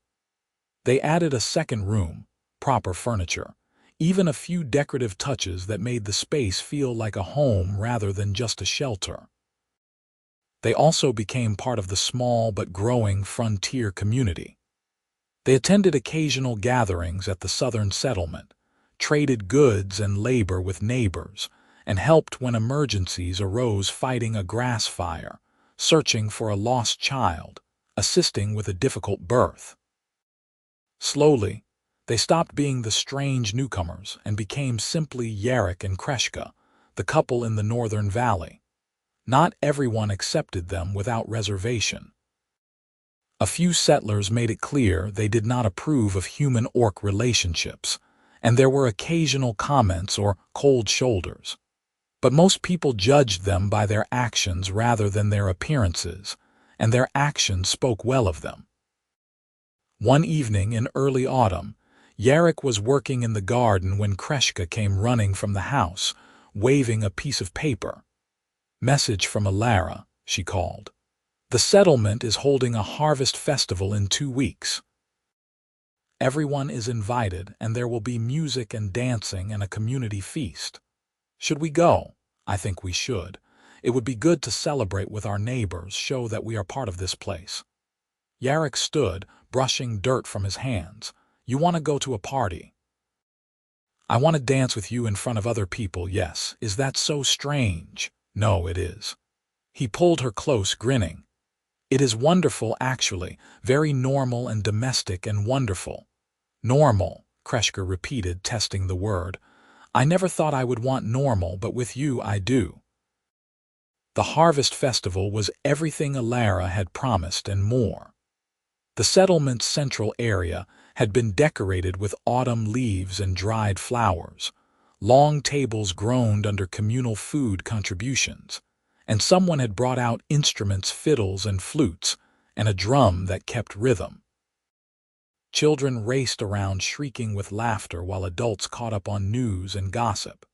They added a second room, proper furniture, even a few decorative touches that made the space feel like a home rather than just a shelter. They also became part of the small but growing frontier community. They attended occasional gatherings at the southern settlement, traded goods and labor with neighbors, and helped when emergencies arose: fighting a grass fire, searching for a lost child, assisting with a difficult birth. Slowly, they stopped being the strange newcomers and became simply Yarrick and Kreshka, the couple in the northern valley. Not everyone accepted them without reservation. A few settlers made it clear they did not approve of human-orc relationships, and there were occasional comments or cold shoulders. But most people judged them by their actions rather than their appearances, and their actions spoke well of them. One evening in early autumn, Yarrick was working in the garden when Kreshka came running from the house, waving a piece of paper. "Message from Alara," she called. "The settlement is holding a harvest festival in 2 weeks. Everyone is invited, and there will be music and dancing and a community feast. Should we go? I think we should. It would be good to celebrate with our neighbors, show that we are part of this place." Yarrick stood, brushing dirt from his hands. "You want to go to a party?" "I want to dance with you in front of other people, yes. Is that so strange?" "No, it is." He pulled her close, grinning. "It is wonderful, actually, very normal and domestic and wonderful." "Normal," Kreshka repeated, testing the word. I never thought I would want normal, but with you I do. The harvest festival was everything Alara had promised and more. The settlement's central area had been decorated with autumn leaves and dried flowers. Long tables groaned under communal food contributions, and someone had brought out instruments, fiddles and flutes, and a drum that kept rhythm. Children raced around shrieking with laughter while adults caught up on news and gossip.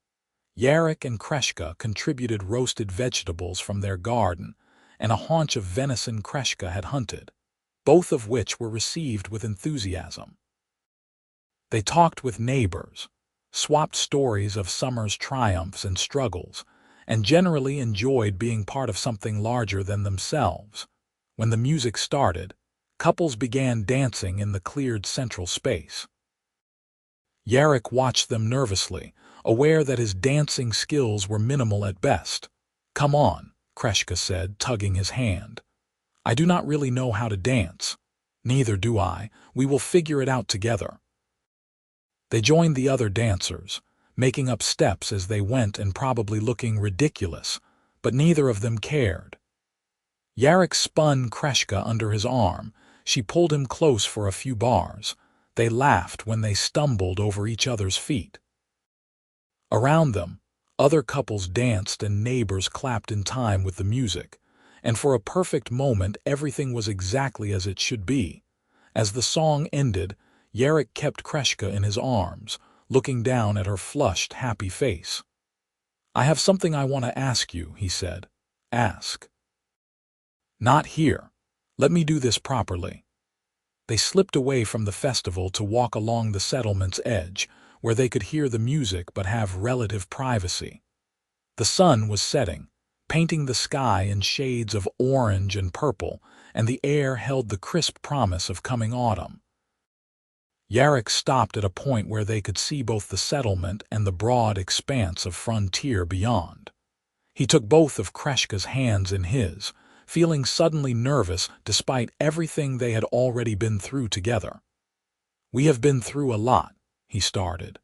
Yarrick and Kreshka contributed roasted vegetables from their garden and a haunch of venison Kreshka had hunted, both of which were received with enthusiasm. They talked with neighbors, swapped stories of summer's triumphs and struggles, and generally enjoyed being part of something larger than themselves. When the music started, couples began dancing in the cleared central space. Yarrick watched them nervously, aware that his dancing skills were minimal at best. Come on, Kreshka said, tugging his hand. I do not really know how to dance. Neither do I. We will figure it out together. They joined the other dancers, making up steps as they went and probably looking ridiculous, but neither of them cared. Yarrick spun Kreshka under his arm. She pulled him close for a few bars. They laughed when they stumbled over each other's feet. Around them, other couples danced and neighbors clapped in time with the music, and for a perfect moment everything was exactly as it should be. As the song ended, Yarrick kept Kreshka in his arms, looking down at her flushed, happy face. I have something I want to ask you, he said. Ask. Not here. Let me do this properly. They slipped away from the festival to walk along the settlement's edge, where they could hear the music but have relative privacy. The sun was setting, painting the sky in shades of orange and purple, and the air held the crisp promise of coming autumn. Yarrick stopped at a point where they could see both the settlement and the broad expanse of frontier beyond. He took both of Kreshka's hands in his, feeling suddenly nervous despite everything they had already been through together. We have been through a lot, he started.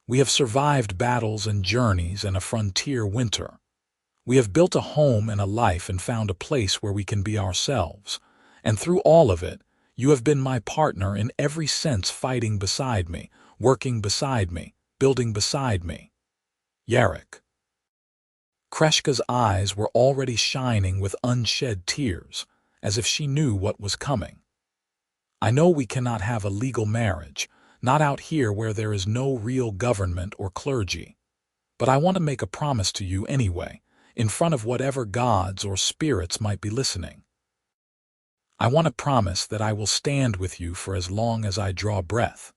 We have survived battles and journeys and a frontier winter. We have built a home and a life and found a place where we can be ourselves. And through all of it, you have been my partner in every sense, fighting beside me, working beside me, building beside me. Yarrick. Kreshka's eyes were already shining with unshed tears, as if she knew what was coming. I know we cannot have a legal marriage, not out here where there is no real government or clergy. But I want to make a promise to you anyway, in front of whatever gods or spirits might be listening. I want to promise that I will stand with you for as long as I draw breath,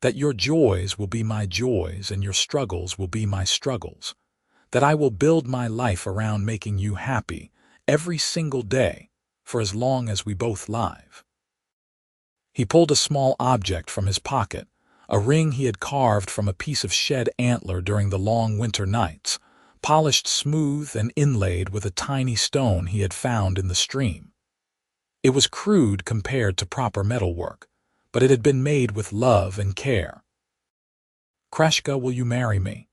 that your joys will be my joys and your struggles will be my struggles, that I will build my life around making you happy every single day for as long as we both live. He pulled a small object from his pocket, a ring he had carved from a piece of shed antler during the long winter nights, polished smooth and inlaid with a tiny stone he had found in the stream. It was crude compared to proper metalwork, but it had been made with love and care. Kreshka, will you marry me?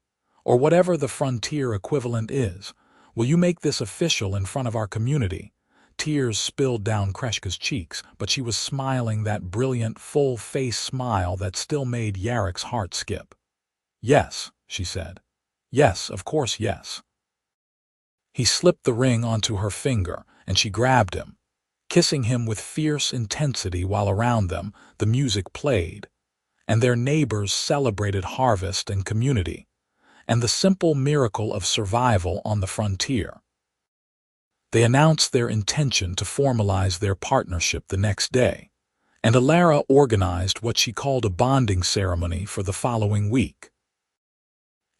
Or whatever the frontier equivalent is, will you make this official in front of our community? Tears spilled down Kreshka's cheeks, but she was smiling that brilliant, full-face smile that still made Yarrick's heart skip. Yes, she said. Yes, of course, yes. He slipped the ring onto her finger, and she grabbed him, kissing him with fierce intensity while around them the music played, and their neighbors celebrated harvest and community, and the simple miracle of survival on the frontier. They announced their intention to formalize their partnership the next day, and Alara organized what she called a bonding ceremony for the following week.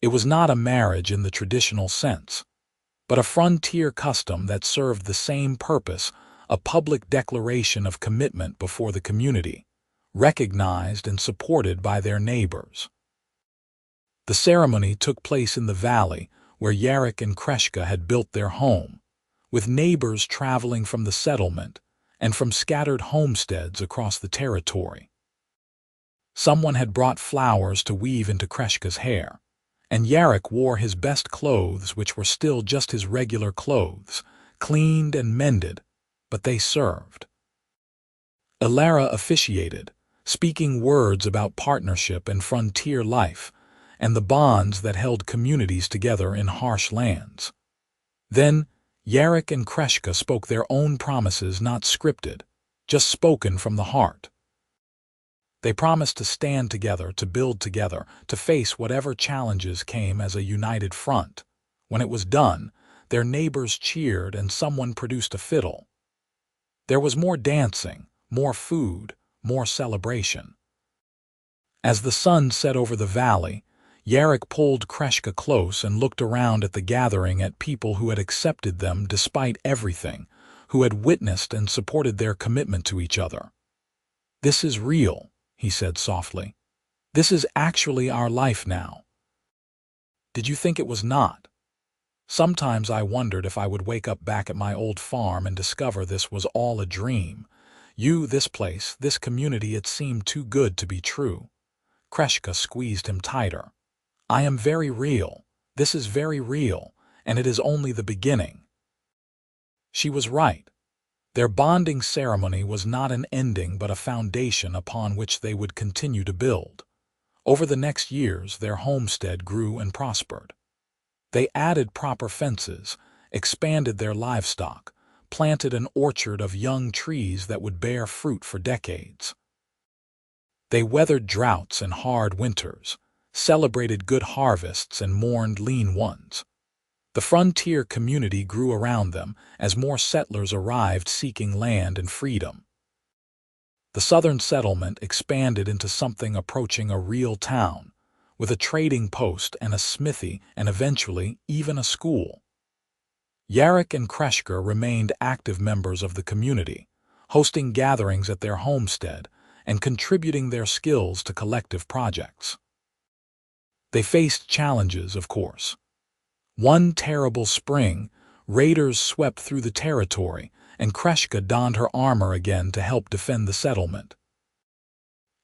It was not a marriage in the traditional sense, but a frontier custom that served the same purpose, a public declaration of commitment before the community, recognized and supported by their neighbors. The ceremony took place in the valley where Yarrick and Kreshka had built their home, with neighbors traveling from the settlement and from scattered homesteads across the territory. Someone had brought flowers to weave into Kreshka's hair, and Yarrick wore his best clothes, which were still just his regular clothes, cleaned and mended, but they served. Ilara officiated, speaking words about partnership and frontier life, and the bonds that held communities together in harsh lands. Then, Yarrick and Kreshka spoke their own promises, not scripted, just spoken from the heart. They promised to stand together, to build together, to face whatever challenges came as a united front. When it was done, their neighbors cheered and someone produced a fiddle. There was more dancing, more food, more celebration. As the sun set over the valley, Yarrick pulled Kreshka close and looked around at the gathering, at people who had accepted them despite everything, who had witnessed and supported their commitment to each other. "This is real," he said softly. "This is actually our life now." "Did you think it was not?" "Sometimes I wondered if I would wake up back at my old farm and discover this was all a dream. You, this place, this community, it seemed too good to be true." Kreshka squeezed him tighter. "I am very real. This is very real, and it is only the beginning." She was right. Their bonding ceremony was not an ending but a foundation upon which they would continue to build. Over the next years, their homestead grew and prospered. They added proper fences, expanded their livestock, planted an orchard of young trees that would bear fruit for decades. They weathered droughts and hard winters, celebrated good harvests and mourned lean ones. The frontier community grew around them as more settlers arrived seeking land and freedom. The southern settlement expanded into something approaching a real town, with a trading post and a smithy and eventually even a school. Yarrick and Kreshka remained active members of the community, hosting gatherings at their homestead and contributing their skills to collective projects. They faced challenges, of course. One terrible spring, raiders swept through the territory, and Kreshka donned her armor again to help defend the settlement.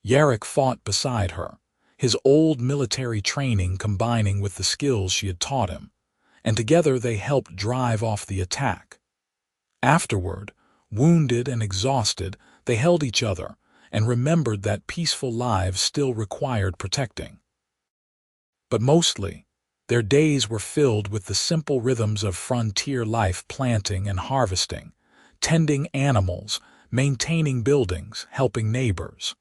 Yarrick fought beside her, his old military training combining with the skills she had taught him, and together they helped drive off the attack. Afterward, wounded and exhausted, they held each other and remembered that peaceful lives still required protecting. But mostly, their days were filled with the simple rhythms of frontier life: planting and harvesting, tending animals, maintaining buildings, helping neighbors.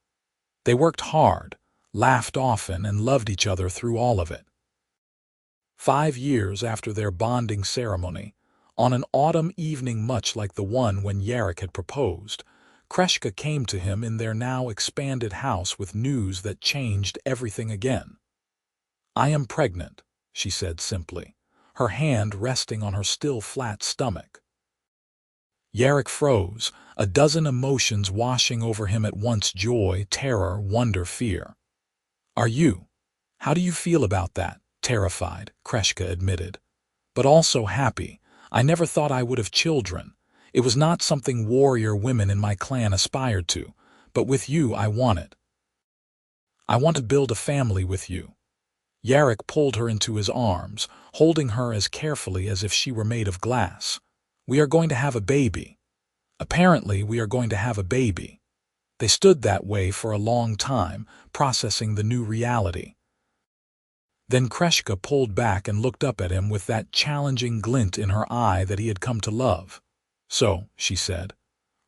They worked hard, laughed often, and loved each other through all of it. 5 years after their bonding ceremony, on an autumn evening much like the one when Yarrick had proposed, Kreshka came to him in their now expanded house with news that changed everything again. "I am pregnant," she said simply, her hand resting on her still flat stomach. Yarrick froze, a dozen emotions washing over him at once: joy, terror, wonder, fear. How do you feel about that?" "Terrified," Kreshka admitted, "but also happy. I never thought I would have children. It was not something warrior women in my clan aspired to, but with you I want it. I want to build a family with you." Yarrick pulled her into his arms, holding her as carefully as if she were made of glass. "We are going to have a baby. Apparently, we are going to have a baby." They stood that way for a long time, processing the new reality. Then Kreshka pulled back and looked up at him with that challenging glint in her eye that he had come to love. "So," she said,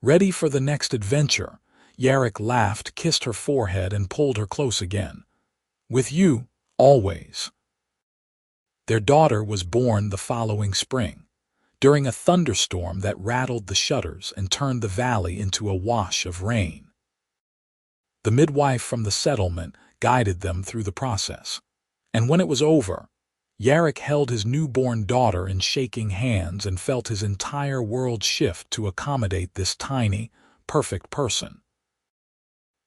"ready for the next adventure?" Yarrick laughed, kissed her forehead, and pulled her close again. "With you, always." Their daughter was born the following spring, during a thunderstorm that rattled the shutters and turned the valley into a wash of rain. The midwife from the settlement guided them through the process, and when it was over, Yarrick held his newborn daughter in shaking hands and felt his entire world shift to accommodate this tiny, perfect person.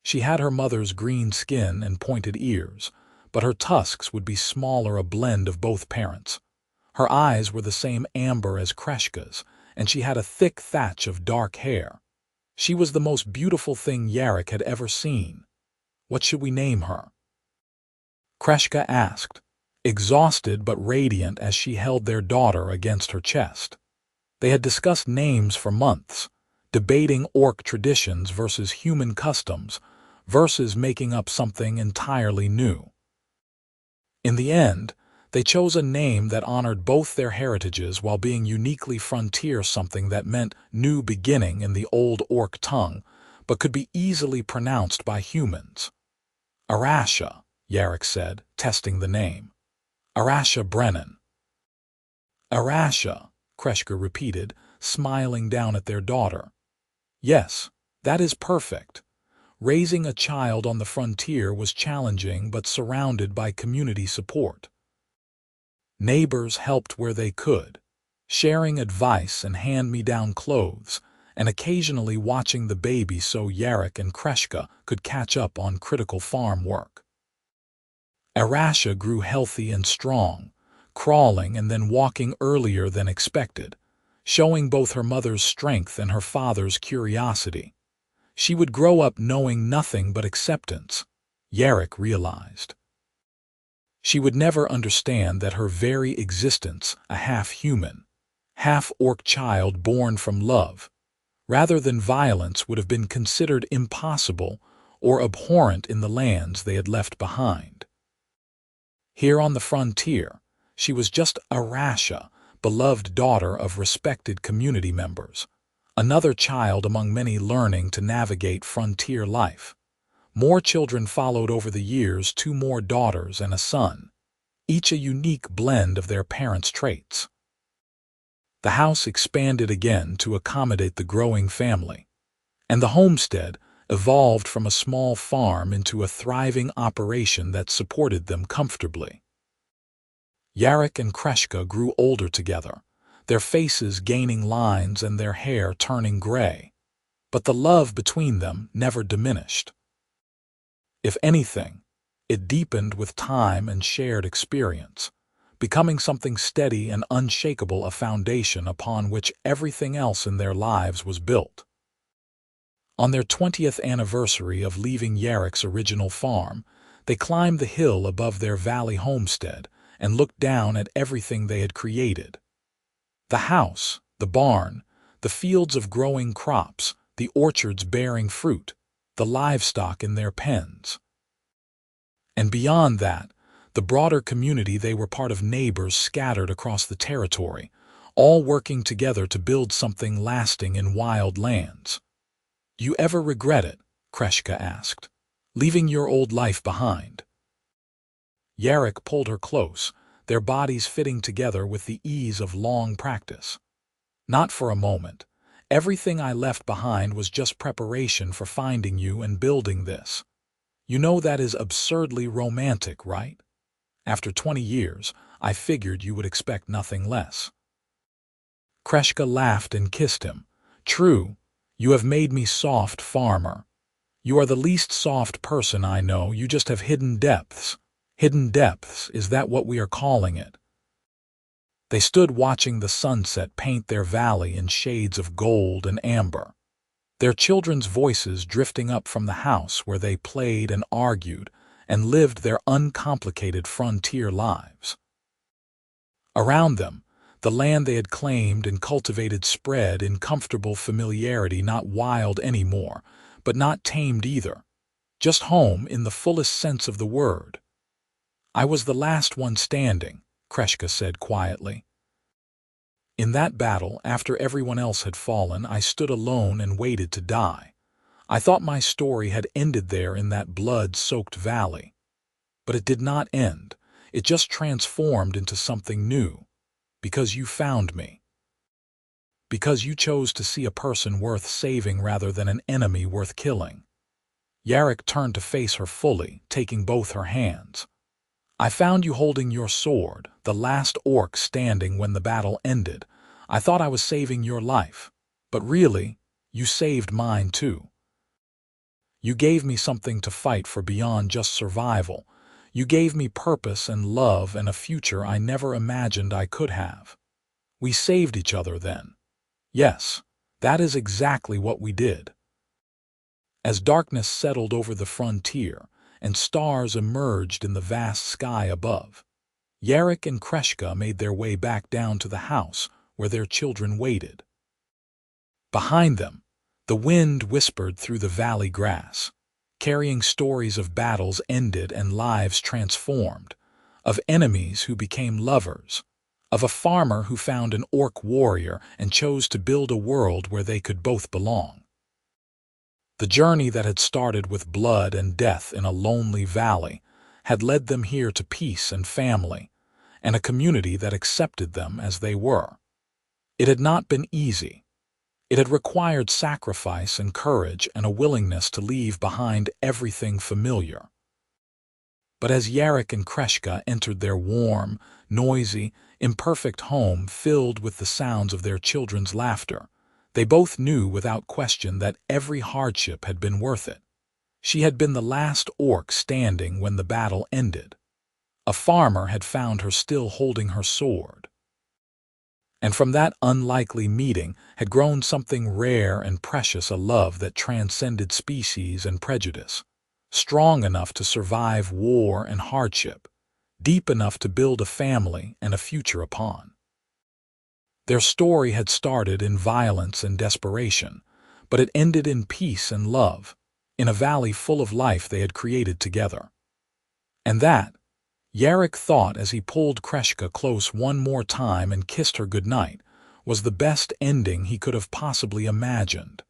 She had her mother's green skin and pointed ears, but her tusks would be smaller, a blend of both parents. Her eyes were the same amber as Kreshka's, and she had a thick thatch of dark hair. She was the most beautiful thing Yarrick had ever seen. What should we name her?" Kreshka asked, exhausted but radiant as she held their daughter against her chest. They had discussed names for months, debating orc traditions versus human customs versus making up something entirely new. In the end, they chose a name that honored both their heritages while being uniquely frontier, something that meant new beginning in the old orc tongue, but could be easily pronounced by humans. "Arasha," Yarrick said, testing the name. "Arasha Brennan." "Arasha," Kreshka repeated, smiling down at their daughter. "Yes, that is perfect." Raising a child on the frontier was challenging but surrounded by community support. Neighbors helped where they could, sharing advice and hand-me-down clothes, and occasionally watching the baby so Yarrick and Kreshka could catch up on critical farm work. Arasha grew healthy and strong, crawling and then walking earlier than expected, showing both her mother's strength and her father's curiosity. She would grow up knowing nothing but acceptance, Yarrick realized. She would never understand that her very existence, a half-human, half-orc child born from love, rather than violence, would have been considered impossible or abhorrent in the lands they had left behind. Here on the frontier, she was just Arasha, beloved daughter of respected community members, another child among many learning to navigate frontier life. More children followed over the years, 2 more daughters and a son, each a unique blend of their parents' traits. The house expanded again to accommodate the growing family, and the homestead evolved from a small farm into a thriving operation that supported them comfortably. Yarrick and Kreshka grew older together, their faces gaining lines and their hair turning gray, but the love between them never diminished. If anything, it deepened with time and shared experience, becoming something steady and unshakable, a foundation upon which everything else in their lives was built. On their 20th anniversary of leaving Yarrick's original farm, they climbed the hill above their valley homestead and looked down at everything they had created. The house, the barn, the fields of growing crops, the orchards bearing fruit, the livestock in their pens. And beyond that, the broader community they were part of, neighbors scattered across the territory, all working together to build something lasting in wild lands. "Do you ever regret it?" Kreshka asked, "leaving your old life behind?" Yarrick pulled her close, their bodies fitting together with the ease of long practice. "Not for a moment. Everything I left behind was just preparation for finding you and building this. You know that is absurdly romantic, right? After 20 years, I figured you would expect nothing less." Kreshka laughed and kissed him. "True, you have made me soft, farmer. You are the least soft person I know. You just have hidden depths. Hidden depths, is that what we are calling it?" They stood watching the sunset paint their valley in shades of gold and amber, their children's voices drifting up from the house where they played and argued and lived their uncomplicated frontier lives. Around them, the land they had claimed and cultivated spread in comfortable familiarity, not wild anymore, but not tamed either, just home in the fullest sense of the word. "I was the last one standing," Kreshka said quietly. "In that battle, after everyone else had fallen, I stood alone and waited to die. I thought my story had ended there in that blood-soaked valley. But it did not end. It just transformed into something new. Because you found me. Because you chose to see a person worth saving rather than an enemy worth killing." Yarrick turned to face her fully, taking both her hands. "I found you holding your sword, the last orc standing when the battle ended. I thought I was saving your life. But really, you saved mine too. You gave me something to fight for beyond just survival. You gave me purpose and love and a future I never imagined I could have. We saved each other then. Yes, that is exactly what we did." As darkness settled over the frontier, and stars emerged in the vast sky above. Yarrick and Kreshka made their way back down to the house where their children waited. Behind them, the wind whispered through the valley grass, carrying stories of battles ended and lives transformed, of enemies who became lovers, of a farmer who found an orc warrior and chose to build a world where they could both belong. The journey that had started with blood and death in a lonely valley had led them here to peace and family, and a community that accepted them as they were. It had not been easy. It had required sacrifice and courage and a willingness to leave behind everything familiar. But as Yarrick and Kreshka entered their warm, noisy, imperfect home filled with the sounds of their children's laughter, they both knew without question that every hardship had been worth it. She had been the last orc standing when the battle ended. A farmer had found her still holding her sword. And from that unlikely meeting had grown something rare and precious, a love that transcended species and prejudice, strong enough to survive war and hardship, deep enough to build a family and a future upon. Their story had started in violence and desperation, but it ended in peace and love, in a valley full of life they had created together. And that, Yarrick thought as he pulled Kreshka close one more time and kissed her goodnight, was the best ending he could have possibly imagined.